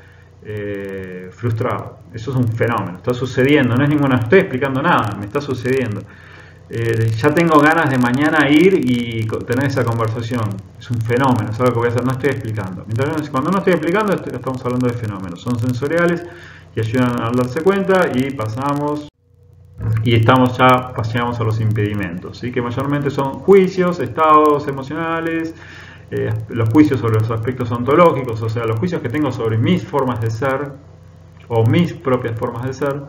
frustrado. Eso es un fenómeno, está sucediendo, no estoy explicando nada, me está sucediendo. Ya tengo ganas de mañana ir y tener esa conversación. Es un fenómeno, es algo que voy a hacer, no estoy explicando. Entonces, cuando no estoy explicando, estamos hablando de fenómenos. Son sensoriales y ayudan a darse cuenta y pasamos. Y pasamos a los impedimentos, ¿sí? Que mayormente son juicios, estados emocionales, los juicios sobre los aspectos ontológicos, o sea, los juicios que tengo sobre mis formas de ser o mis propias formas de ser.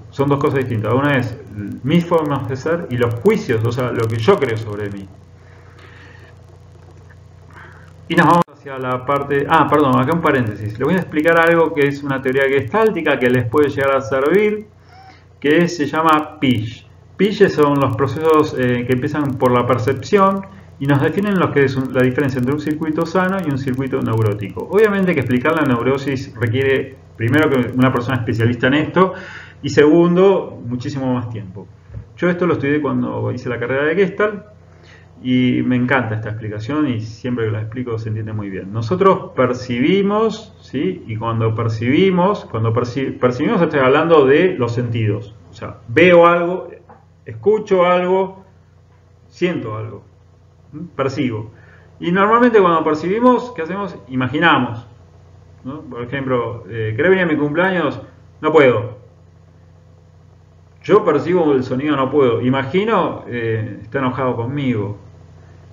Son dos cosas distintas. Una es mis formas de ser y los juicios, o sea, lo que yo creo sobre mí. Y nos vamos hacia la parte... perdón, acá un paréntesis. Les voy a explicar algo que es una teoría gestáltica que les puede llegar a servir, que se llama PISH. PISH son los procesos que empiezan por la percepción y nos definen lo que es la diferencia entre un circuito sano y un circuito neurótico. Obviamente que explicar la neurosis requiere, primero, que una persona especialista en esto, y segundo, muchísimo más tiempo. Yo esto lo estudié cuando hice la carrera de Gestalt, y me encanta esta explicación y siempre que la explico se entiende muy bien. Nosotros percibimos, ¿sí? Y cuando percibimos estoy hablando de los sentidos. O sea, veo algo, escucho algo, siento algo, percibo. Y normalmente cuando percibimos, ¿qué hacemos? Imaginamos, ¿no? Por ejemplo, ¿querés venir a mi cumpleaños? No puedo. Yo percibo el sonido, no puedo. Imagino, está enojado conmigo.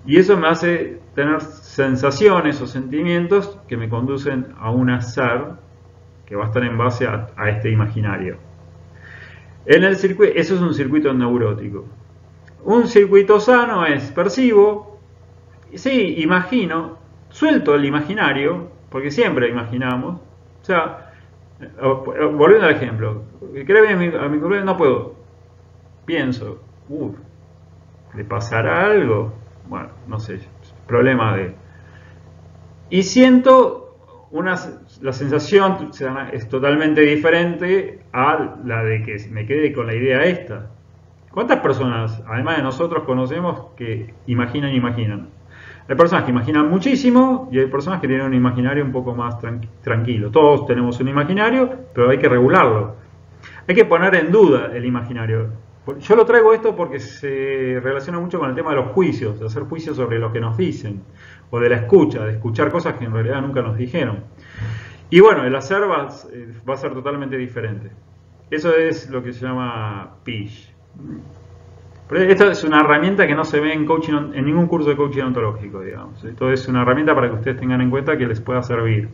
Y eso me hace tener sensaciones o sentimientos que me conducen a un hacer que va a estar en base a este imaginario. Eso es un circuito neurótico. Un circuito sano es percibo, sí, imagino, suelto el imaginario, porque siempre imaginamos. O sea, volviendo al ejemplo, ¿querés venir a mi cumpleaños? No puedo. Pienso, ¿le pasará algo? Bueno, no sé, problema de... Y siento la sensación es totalmente diferente a la de que me quede con la idea esta. ¿Cuántas personas, además de nosotros, conocemos que imaginan? Hay personas que imaginan muchísimo y hay personas que tienen un imaginario un poco más tranquilo. Todos tenemos un imaginario, pero hay que regularlo. Hay que poner en duda el imaginario. Yo lo traigo esto porque se relaciona mucho con el tema de los juicios, de hacer juicios sobre lo que nos dicen, o de la escucha, de escuchar cosas que en realidad nunca nos dijeron. Y bueno, el hacer va a ser totalmente diferente. Eso es lo que se llama PISH. Pero esta es una herramienta que no se ve en coaching, en ningún curso de coaching ontológico, digamos. Esto es una herramienta para que ustedes tengan en cuenta que les pueda servir.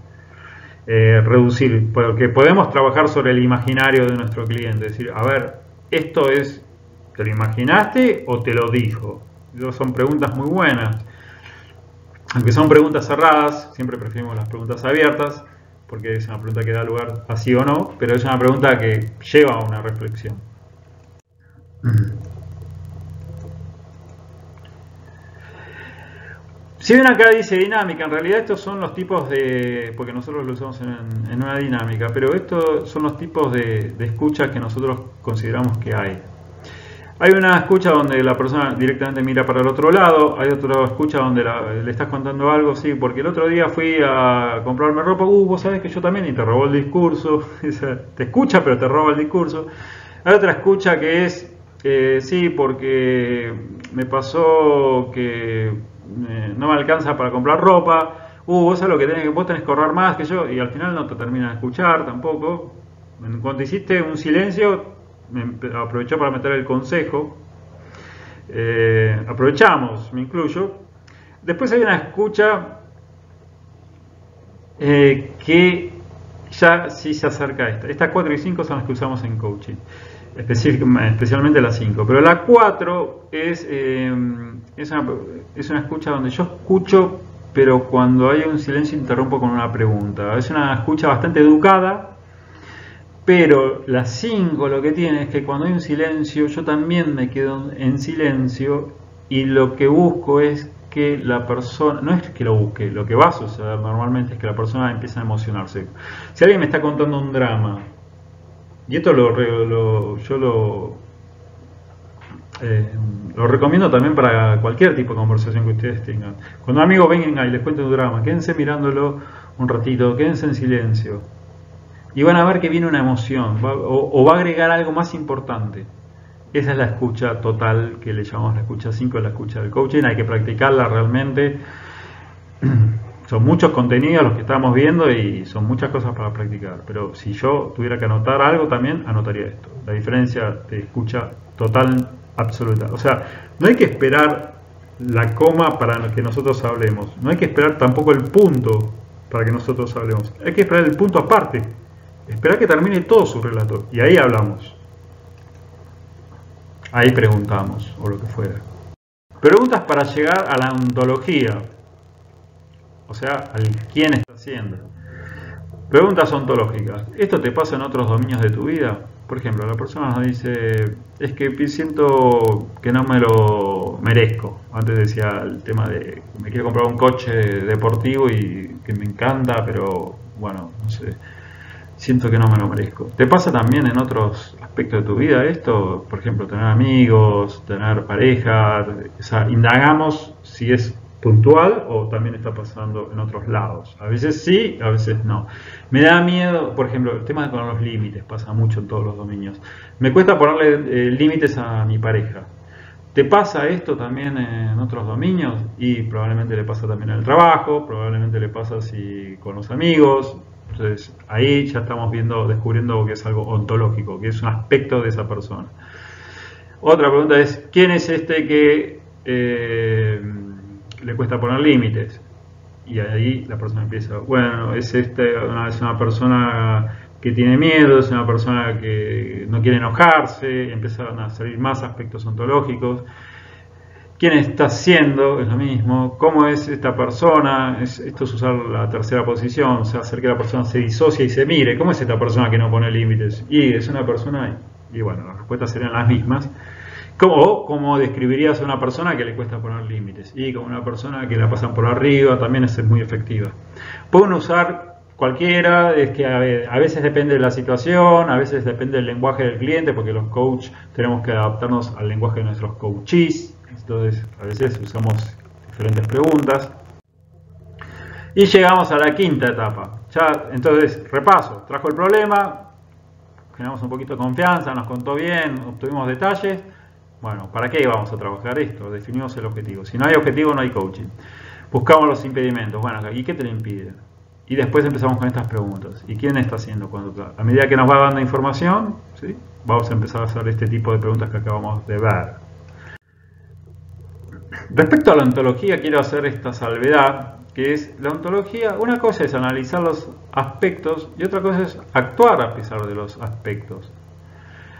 Reducir, porque podemos trabajar sobre el imaginario de nuestro cliente, es decir, a ver, esto es, ¿te lo imaginaste o te lo dijo? Esas son preguntas muy buenas. Aunque son preguntas cerradas, siempre preferimos las preguntas abiertas, porque es una pregunta que da lugar a sí o no, pero es una pregunta que lleva a una reflexión. Si bien acá dice dinámica, en realidad estos son los tipos de, porque nosotros lo usamos en una dinámica, pero estos son los tipos de escucha que nosotros consideramos que hay. Hay una escucha donde la persona directamente mira para el otro lado, hay otra escucha donde le estás contando algo, sí, porque el otro día fui a comprarme ropa, vos sabés que yo también, y te robó el discurso, te escucha pero te roba el discurso. Hay otra escucha que es, sí, porque me pasó que no me alcanza para comprar ropa, vos sabés lo que vos tenés que ahorrar más que yo, y al final no te terminan de escuchar tampoco. Cuando hiciste un silencio, aprovechó para meter el consejo, aprovechamos, me incluyo. Después hay una escucha que ya sí se acerca a esta. Estas 4 y 5 son las que usamos en coaching, especialmente la 5, pero la 4 es una escucha donde yo escucho pero cuando hay un silencio interrumpo con una pregunta. Es una escucha bastante educada, pero la 5 lo que tiene es que cuando hay un silencio yo también me quedo en silencio y lo que busco es que la persona, no es que lo busque, lo que va a suceder normalmente es que la persona empieza a emocionarse. Si alguien me está contando un drama, y esto yo lo recomiendo también para cualquier tipo de conversación que ustedes tengan. Cuando un amigo venga y les cuente un drama, quédense mirándolo un ratito, quédense en silencio y van a ver que viene una emoción o va a agregar algo más importante. Esa es la escucha total, que le llamamos la escucha 5, la escucha del coaching. Hay que practicarla realmente. Son muchos contenidos los que estamos viendo y son muchas cosas para practicar. Pero si yo tuviera que anotar algo también, anotaría esto. La diferencia de escucha total, absoluta. O sea, no hay que esperar la coma para que nosotros hablemos. No hay que esperar tampoco el punto para que nosotros hablemos. Hay que esperar el punto aparte. Esperar que termine todo su relato. Y ahí hablamos. Ahí preguntamos, o lo que fuera. Preguntas para llegar a la ontología. O sea, al quién está haciendo. Preguntas ontológicas. ¿Esto te pasa en otros dominios de tu vida? Por ejemplo, la persona nos dice, es que siento que no me lo merezco. Antes decía el tema de, me quiero comprar un coche deportivo y que me encanta, pero bueno, no sé, siento que no me lo merezco. ¿Te pasa también en otros aspectos de tu vida esto? Por ejemplo, tener amigos, tener pareja. O sea, indagamos si es puntual o también está pasando en otros lados. A veces sí, a veces no. Me da miedo, por ejemplo, el tema con los límites, pasa mucho en todos los dominios. Me cuesta ponerle límites a mi pareja. ¿Te pasa esto también en otros dominios? Y probablemente le pasa también en el trabajo, probablemente le pasa si con los amigos. Entonces ahí ya estamos descubriendo que es algo ontológico, que es un aspecto de esa persona. Otra pregunta es, ¿quién es este que le cuesta poner límites? Y ahí la persona empieza, bueno, es una persona que tiene miedo, es una persona que no quiere enojarse, empiezan a salir más aspectos ontológicos. ¿Quién está haciendo? Es lo mismo. ¿Cómo es esta persona? Esto es usar la tercera posición, o sea, hacer que la persona se disocie y se mire. ¿Cómo es esta persona que no pone límites? Y es una persona, y bueno, las respuestas serían las mismas. ¿Cómo describirías a una persona que le cuesta poner límites? Y como una persona que la pasan por arriba, también es muy efectiva. Pueden usar cualquiera, es que a veces depende de la situación, a veces depende del lenguaje del cliente, porque los coaches tenemos que adaptarnos al lenguaje de nuestros coachees. Entonces, a veces usamos diferentes preguntas. Y llegamos a la quinta etapa. Entonces, repaso. Trajo el problema, generamos un poquito de confianza, nos contó bien, obtuvimos detalles. Bueno, ¿para qué vamos a trabajar esto? Definimos el objetivo. Si no hay objetivo, no hay coaching. Buscamos los impedimentos. Bueno, ¿y qué te lo impide? Y después empezamos con estas preguntas. ¿Y quién está haciendo cuando? A medida que nos va dando información, ¿sí? Vamos a empezar a hacer este tipo de preguntas que acabamos de ver. Respecto a la ontología, quiero hacer esta salvedad, que es la ontología. Una cosa es analizar los aspectos y otra cosa es actuar a pesar de los aspectos.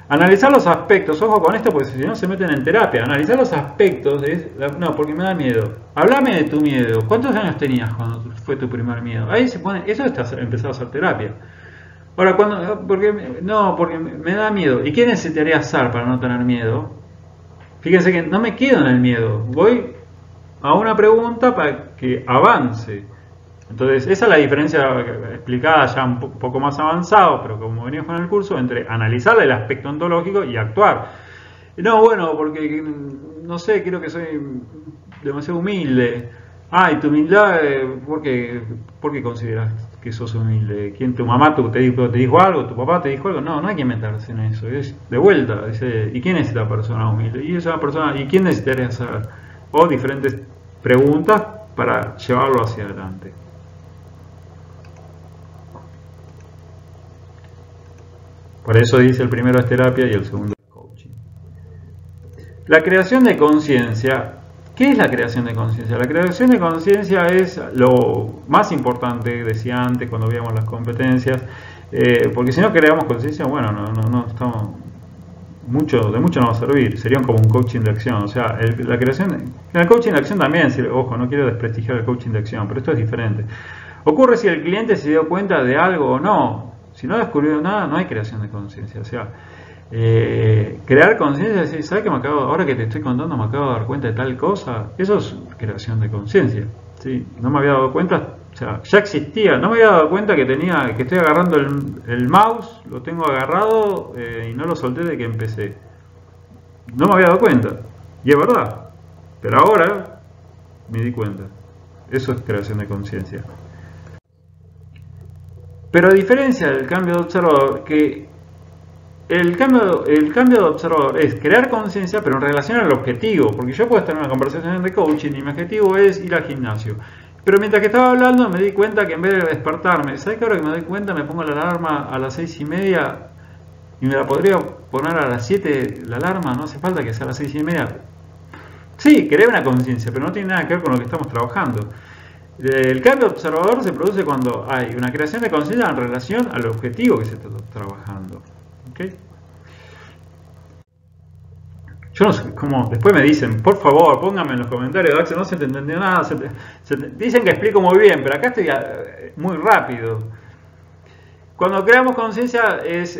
Analizar los aspectos, ojo con esto porque si no se meten en terapia. Analizar los aspectos es, no, porque me da miedo. Háblame de tu miedo. ¿Cuántos años tenías cuando fue tu primer miedo? Ahí se pone, eso está empezado a hacer terapia. Ahora, porque me da miedo. ¿Y qué necesitaría hacer para no tener miedo? Fíjense que no me quedo en el miedo. Voy a una pregunta para que avance. Entonces, esa es la diferencia explicada ya un poco más avanzado, pero como venimos con el curso, entre analizar el aspecto ontológico y actuar. No, bueno, porque, no sé, creo que soy demasiado humilde. Ah, y tu humildad, ¿por qué consideras que sos humilde? ¿Quién, tu mamá te dijo algo? ¿Tu papá te dijo algo? No, no hay que meterse en eso. Es de vuelta, dice, ¿y quién es esta persona humilde? Y esa persona, ¿y quién necesitaría saber? O diferentes preguntas para llevarlo hacia adelante. Por eso dice el primero es terapia y el segundo es coaching. La creación de conciencia. ¿Qué es la creación de conciencia? La creación de conciencia es lo más importante, decía antes cuando veíamos las competencias, porque si no creamos conciencia, bueno, no estamos, de mucho no va a servir. Sería como un coaching de acción. O sea, la creación, en el coaching de acción también, ojo, no quiero desprestigiar el coaching de acción, pero esto es diferente. Ocurre si el cliente se dio cuenta de algo o no. Si no descubrió nada, no hay creación de conciencia. O sea, crear conciencia, decir, ¿sabes que ahora que te estoy contando me acabo de dar cuenta de tal cosa? Eso es creación de conciencia, ¿sí? No me había dado cuenta, o sea, ya existía, no me había dado cuenta que estoy agarrando el mouse, lo tengo agarrado y no lo solté de que empecé. No me había dado cuenta, y es verdad, pero ahora me di cuenta. Eso es creación de conciencia. Pero a diferencia del cambio de observador, que el cambio de observador es crear conciencia, pero en relación al objetivo. Porque yo puedo estar en una conversación de coaching y mi objetivo es ir al gimnasio. Pero mientras que estaba hablando me di cuenta que en vez de despertarme, ¿sabes qué? Ahora que me doy cuenta me pongo la alarma a las 6:30 y me la podría poner a las 7 la alarma, no hace falta que sea a las 6:30. Sí, creé una conciencia, pero no tiene nada que ver con lo que estamos trabajando. El cambio de observador se produce cuando hay una creación de conciencia en relación al objetivo que se está trabajando. ¿Okay? Yo no sé cómo. Después me dicen, por favor, pónganme en los comentarios, Axel, no se te entendió nada. Dicen que explico muy bien, pero acá estoy muy rápido. Cuando creamos conciencia es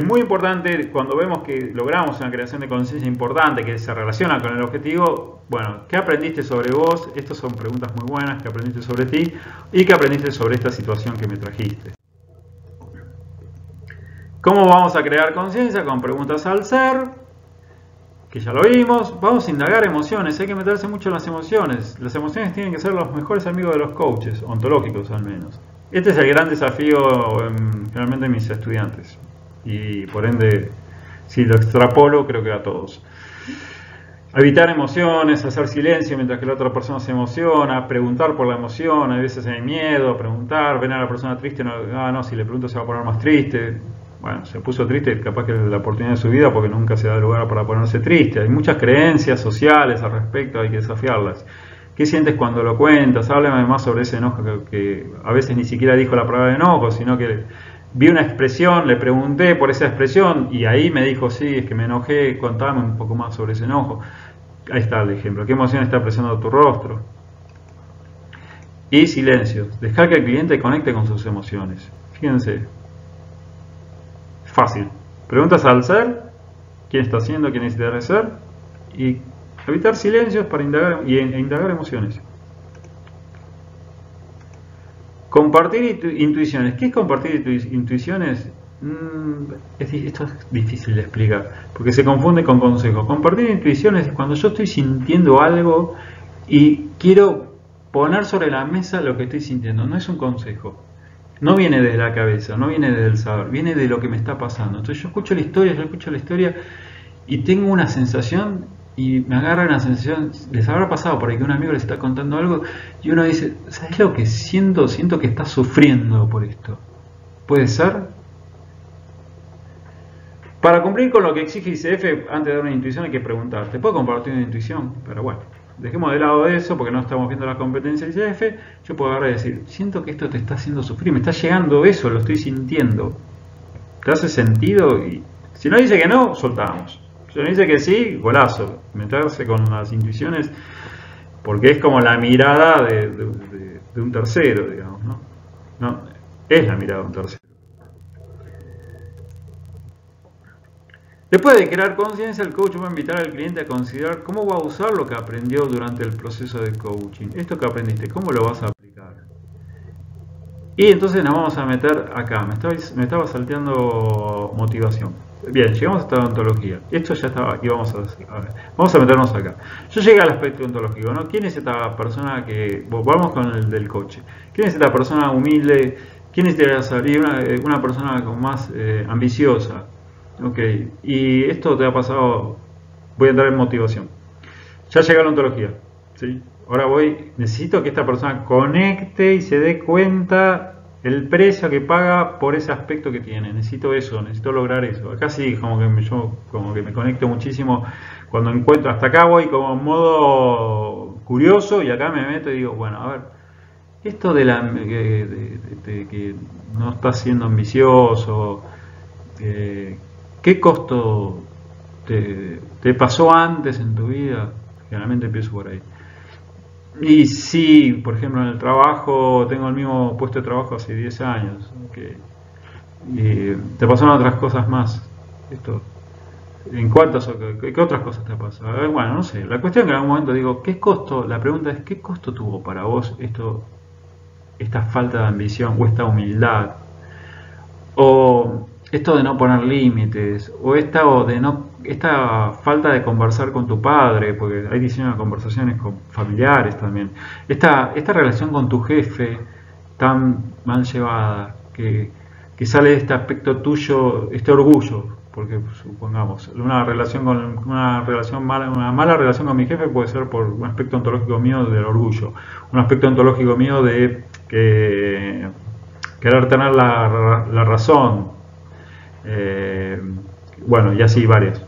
muy importante, cuando vemos que logramos una creación de conciencia importante que se relaciona con el objetivo. Bueno, ¿qué aprendiste sobre vos? Estas son preguntas muy buenas. ¿Qué aprendiste sobre ti? ¿Y qué aprendiste sobre esta situación que me trajiste? ¿Cómo vamos a crear conciencia? Con preguntas al ser, que ya lo vimos. Vamos a indagar emociones, hay que meterse mucho en las emociones. Las emociones tienen que ser los mejores amigos de los coaches, ontológicos al menos. Este es el gran desafío generalmente de mis estudiantes. Y por ende, si lo extrapolo, creo que a todos. Evitar emociones, hacer silencio mientras que la otra persona se emociona, preguntar por la emoción, a veces hay miedo, preguntar, ven a la persona triste, no, si le pregunto se va a poner más triste. Bueno, se puso triste, capaz que es la oportunidad de su vida porque nunca se da lugar para ponerse triste. Hay muchas creencias sociales al respecto, hay que desafiarlas. ¿Qué sientes cuando lo cuentas? Háblame más sobre ese enojo que a veces ni siquiera dijo la palabra enojo, sino que vi una expresión, le pregunté por esa expresión y ahí me dijo, sí, es que me enojé, contame un poco más sobre ese enojo. Ahí está el ejemplo. ¿Qué emoción está expresando tu rostro? Y silencio. Dejar que el cliente conecte con sus emociones. Fíjense. Fácil. Preguntas al ser, quién está haciendo, quién necesita ser, y evitar silencios para indagar emociones. Compartir intuiciones. ¿Qué es compartir intuiciones? Esto es difícil de explicar, porque se confunde con consejos. Compartir intuiciones es cuando yo estoy sintiendo algo y quiero poner sobre la mesa lo que estoy sintiendo. No es un consejo. No viene desde la cabeza, no viene desde el saber, viene de lo que me está pasando. Entonces yo escucho la historia y tengo una sensación y me agarra una sensación. Les habrá pasado por ahí que un amigo les está contando algo y uno dice, ¿sabes lo que siento? Siento que estás sufriendo por esto. ¿Puede ser? Para cumplir con lo que exige ICF, antes de dar una intuición hay que preguntar, ¿te puedo compartir una intuición? Pero bueno, dejemos de lado eso porque no estamos viendo la competencia del ICF. Yo puedo agarrar y decir, siento que esto te está haciendo sufrir, me está llegando eso, lo estoy sintiendo. ¿Te hace sentido? Y si no dice que no, soltamos. Si no dice que sí, golazo. Meterse con las intuiciones porque es como la mirada de un tercero, digamos, ¿no? No, es la mirada de un tercero. Después de crear conciencia, el coach va a invitar al cliente a considerar cómo va a usar lo que aprendió durante el proceso de coaching. Esto que aprendiste, ¿cómo lo vas a aplicar? Y entonces nos vamos a meter acá. Me estaba salteando motivación. Bien, llegamos hasta la ontología. Esto ya estaba aquí, vamos a meternos acá. Yo llegué al aspecto ontológico, ¿no? ¿Quién es esta persona que... Vamos con el del coach. ¿Quién es esta persona humilde? ¿Quién es una persona más ambiciosa? Ok, y esto te ha pasado, voy a entrar en motivación. Ya llega la ontología, ¿sí? Ahora necesito que esta persona conecte y se dé cuenta el precio que paga por ese aspecto que tiene. Necesito eso, necesito lograr eso. Acá sí, yo me conecto muchísimo cuando encuentro, hasta acá voy como en modo curioso y acá me meto y digo, bueno, a ver, esto de que no estás siendo ambicioso, ¿qué costo te pasó antes en tu vida? Generalmente empiezo por ahí. Y sí, por ejemplo, en el trabajo, tengo el mismo puesto de trabajo hace 10 años. Y te pasaron otras cosas más. Esto, ¿qué otras cosas te pasan? Bueno, no sé. La cuestión es que en algún momento digo, ¿qué costo? La pregunta es, ¿qué costo tuvo para vos esta falta de ambición o esta humildad? O esto de no poner límites, o esta falta de conversar con tu padre, porque hay diseño de conversaciones con familiares también. Esta relación con tu jefe tan mal llevada, que sale de este aspecto tuyo, este orgullo, porque supongamos, una mala relación con mi jefe puede ser por un aspecto ontológico mío del orgullo, un aspecto ontológico mío de querer tener la razón, bueno, y así varias.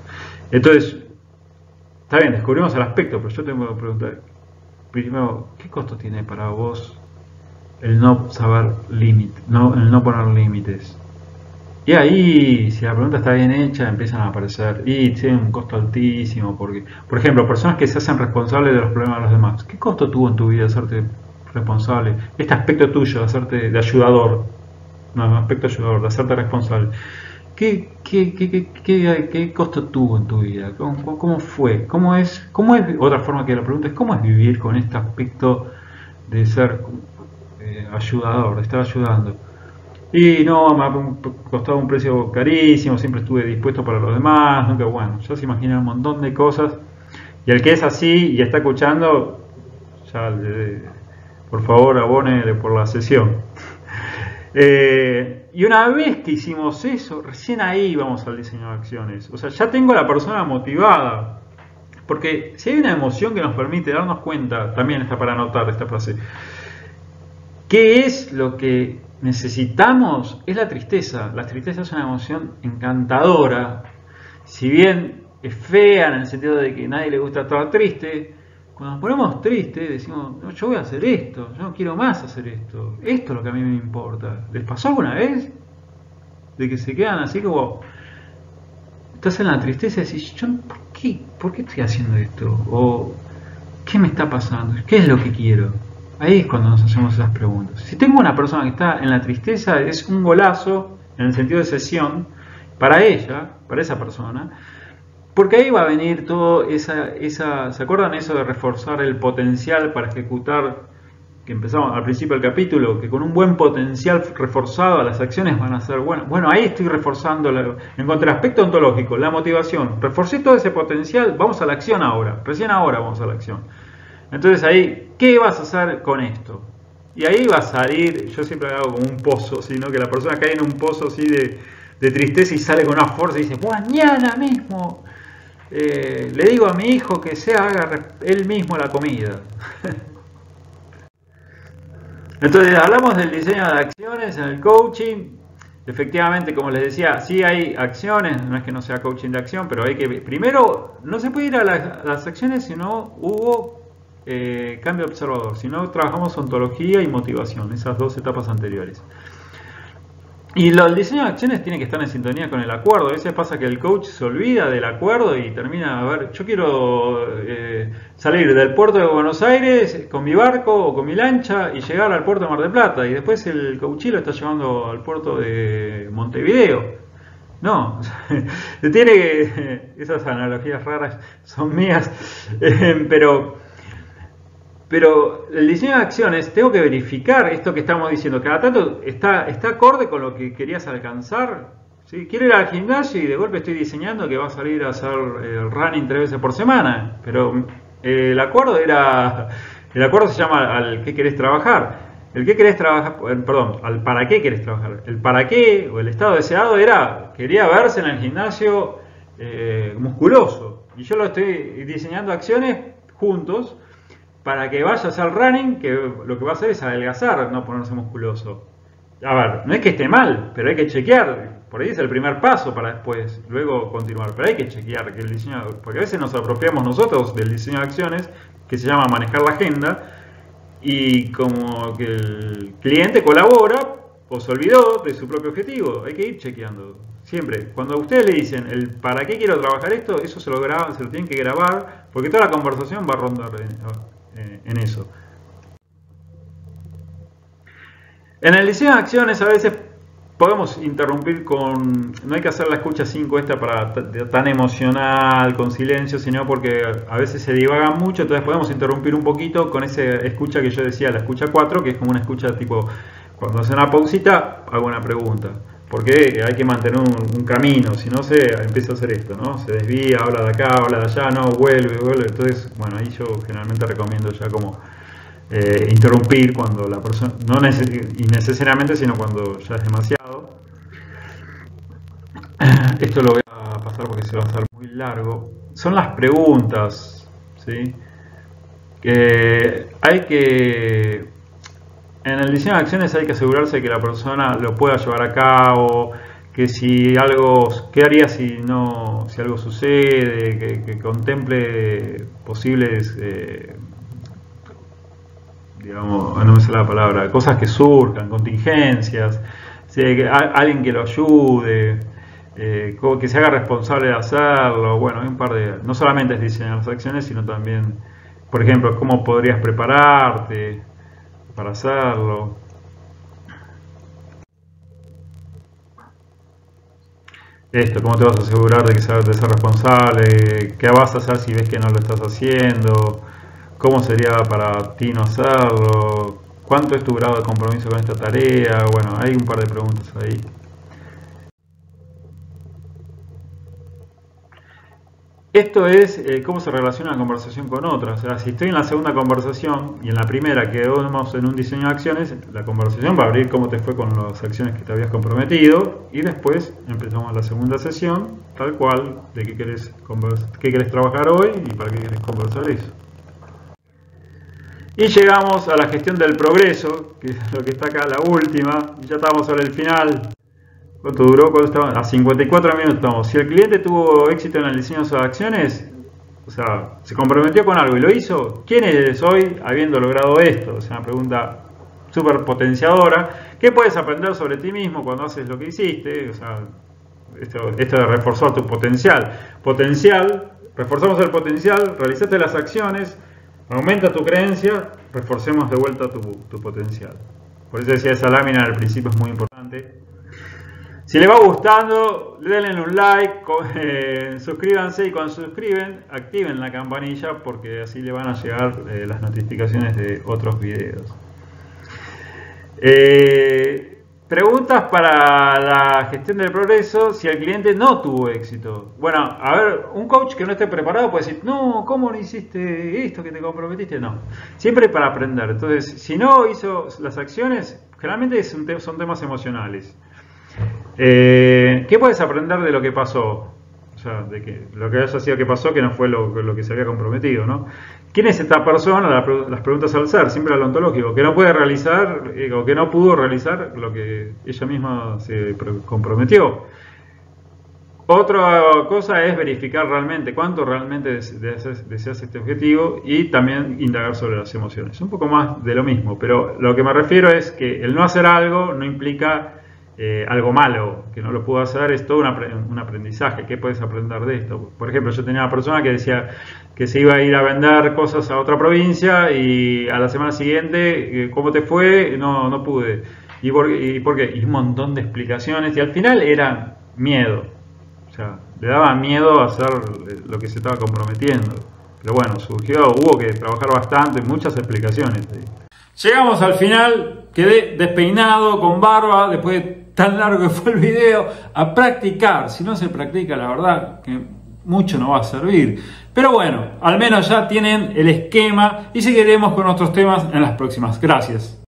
Entonces, está bien, descubrimos el aspecto, pero yo tengo que preguntar primero, ¿qué costo tiene para vos el no saber límites, el no poner límites? Y ahí, si la pregunta está bien hecha, empiezan a aparecer, y tiene un costo altísimo, porque, por ejemplo, personas que se hacen responsables de los problemas de los demás, ¿qué costo tuvo en tu vida hacerte responsable? Este aspecto tuyo, de hacerte de ayudador, no, aspecto ayudador, de hacerte responsable, ¿qué costo tuvo en tu vida? ¿Cómo fue? ¿Cómo es? Otra forma que la pregunta es, ¿cómo es vivir con este aspecto de ser ayudador, de estar ayudando? Y no, me ha costado un precio carísimo, siempre estuve dispuesto para los demás, nunca, bueno, ya se imagina un montón de cosas. Y el que es así y está escuchando, ya por favor abone por la sesión. Y una vez que hicimos eso, recién ahí vamos al diseño de acciones. O sea, ya tengo a la persona motivada. Porque si hay una emoción que nos permite darnos cuenta, también está para anotar esta frase, ¿qué es lo que necesitamos? Es la tristeza. La tristeza es una emoción encantadora. Si bien es fea en el sentido de que a nadie le gusta estar triste, cuando nos ponemos tristes decimos, no, yo voy a hacer esto, yo no quiero más hacer esto. Esto es lo que a mí me importa. ¿Les pasó alguna vez? De que se quedan así como... Estás en la tristeza y decís, ¿por qué estoy haciendo esto? O ¿qué me está pasando? ¿Qué es lo que quiero? Ahí es cuando nos hacemos esas preguntas. Si tengo una persona que está en la tristeza, es un golazo, en el sentido de sesión, para ella, para esa persona, porque ahí va a venir todo ¿se acuerdan eso de reforzar el potencial para ejecutar? Que empezamos al principio del capítulo, que con un buen potencial reforzado las acciones van a ser buenas. Bueno, ahí estoy reforzando, en cuanto al aspecto ontológico, la motivación. Reforcé todo ese potencial, vamos a la acción ahora, recién ahora vamos a la acción. Entonces ahí, ¿qué vas a hacer con esto? Y ahí va a salir, yo siempre hago como un pozo, sino que la persona cae en un pozo así de tristeza y sale con una fuerza y dice, mañana mismo le digo a mi hijo que se haga él mismo la comida. Entonces hablamos del diseño de acciones en el coaching. Efectivamente, como les decía, sí hay acciones, no es que no sea coaching de acción, pero hay que, primero, no se puede ir a las acciones si no hubo cambio observador, si no trabajamos ontología y motivación, esas dos etapas anteriores. Y el diseño de acciones tiene que estar en sintonía con el acuerdo. A veces pasa que el coach se olvida del acuerdo y termina, a ver, yo quiero salir del puerto de Buenos Aires con mi barco o con mi lancha y llegar al puerto de Mar del Plata. Y después el coach lo está llevando al puerto de Montevideo. No, esas analogías raras son mías, pero el diseño de acciones, tengo que verificar esto que estamos diciendo. Cada tanto está acorde con lo que querías alcanzar. ¿Sí? Quiero ir al gimnasio y de golpe estoy diseñando que va a salir a hacer el running 3 veces por semana. Pero el acuerdo se llama al qué querés trabajar. El qué querés trabajar, perdón, al para qué querés trabajar. El para qué o el estado deseado quería verse en el gimnasio musculoso. Y yo lo estoy diseñando acciones juntos para que vayas al running, que lo que va a hacer es adelgazar, no ponerse musculoso. A ver, no es que esté mal, pero hay que chequear. Por ahí es el primer paso para después, luego continuar. Pero hay que chequear que el diseño, porque a veces nos apropiamos nosotros del diseño de acciones, que se llama manejar la agenda, y como que el cliente colabora o se olvidó de su propio objetivo. Hay que ir chequeando. Siempre, cuando ustedes le dicen el para qué quiero trabajar esto, eso se lo graban, se lo tienen que grabar, porque toda la conversación va a rondar en eso. En el diseño de acciones a veces podemos interrumpir con... No hay que hacer la escucha 5 esta para tan emocional, con silencio, sino porque a veces se divaga mucho, entonces podemos interrumpir un poquito con esa escucha que yo decía, la escucha 4, que es como una escucha tipo, cuando hace una pausita, hago una pregunta. Porque hay que mantener un camino, si no se empieza a hacer esto, ¿no? Se desvía, habla de acá, habla de allá, no, vuelve. Entonces, bueno, ahí yo generalmente recomiendo ya como interrumpir cuando la persona, no innecesariamente, sino cuando ya es demasiado. Esto lo voy a pasar porque se va a hacer muy largo. Son las preguntas, ¿sí? Que hay que... En el diseño de acciones hay que asegurarse de que la persona lo pueda llevar a cabo, que si algo, ¿qué haría si algo sucede? Que contemple posibles, digamos, no me sale la palabra, cosas que surjan, contingencias, alguien que lo ayude, que se haga responsable de hacerlo. Bueno, hay un par de, no solamente es diseñar las acciones, sino también, por ejemplo, cómo podrías prepararte para hacerlo. Esto, cómo te vas a asegurar de ser responsable, qué vas a hacer si ves que no lo estás haciendo, cómo sería para ti no hacerlo, cuánto es tu grado de compromiso con esta tarea. Bueno, hay un par de preguntas ahí. Esto es cómo se relaciona la conversación con otra. O sea, si estoy en la segunda conversación y en la primera quedamos en un diseño de acciones, la conversación va a abrir cómo te fue con las acciones que te habías comprometido, y después empezamos la segunda sesión, tal cual, de qué querés trabajar hoy y para qué querés conversar eso. Y llegamos a la gestión del progreso, que es lo que está acá, la última, y ya estamos sobre el final. ¿Cuánto duró? A 54 minutos estamos. Si el cliente tuvo éxito en el diseño de sus acciones, o sea, se comprometió con algo y lo hizo, ¿quién eres hoy habiendo logrado esto? O sea, una pregunta súper potenciadora. ¿Qué puedes aprender sobre ti mismo cuando haces lo que hiciste? O sea, esto de reforzar tu potencial. Reforzamos el potencial, realizaste las acciones, aumenta tu creencia, reforcemos de vuelta tu potencial. Por eso decía, esa lámina al principio es muy importante. Si les va gustando, denle un like, suscríbanse, y cuando se suscriben, activen la campanilla porque así le van a llegar las notificaciones de otros videos. Preguntas para la gestión del progreso si el cliente no tuvo éxito. Bueno, a ver, un coach que no esté preparado puede decir, no, ¿cómo no hiciste esto que te comprometiste? No, siempre para aprender. Entonces, si no hizo las acciones, generalmente son temas emocionales. ¿Qué puedes aprender de lo que pasó? O sea, de que lo que haya sido que pasó, que no fue lo que se había comprometido, ¿no? ¿Quién es esta persona? Las preguntas al ser, siempre al ontológico, que no puede realizar o que no pudo realizar lo que ella misma se comprometió. Otra cosa es verificar realmente cuánto realmente deseas este objetivo, y también indagar sobre las emociones. Un poco más de lo mismo, pero lo que me refiero es que el no hacer algo no implica algo malo, que no lo puedo hacer, es todo un aprendizaje. ¿Qué puedes aprender de esto? Por ejemplo, yo tenía una persona que decía que se iba a ir a vender cosas a otra provincia, y a la semana siguiente, ¿cómo te fue? No pude. ¿Y por qué? Y un montón de explicaciones, y al final era miedo. O sea, le daba miedo a hacer lo que se estaba comprometiendo. Pero bueno, hubo que trabajar bastante, muchas explicaciones. Llegamos al final, quedé despeinado, con barba, después de tan largo que fue el video, a practicar. Si no se practica, la verdad que mucho no va a servir. Pero bueno, al menos ya tienen el esquema, y seguiremos con otros temas en las próximas. Gracias.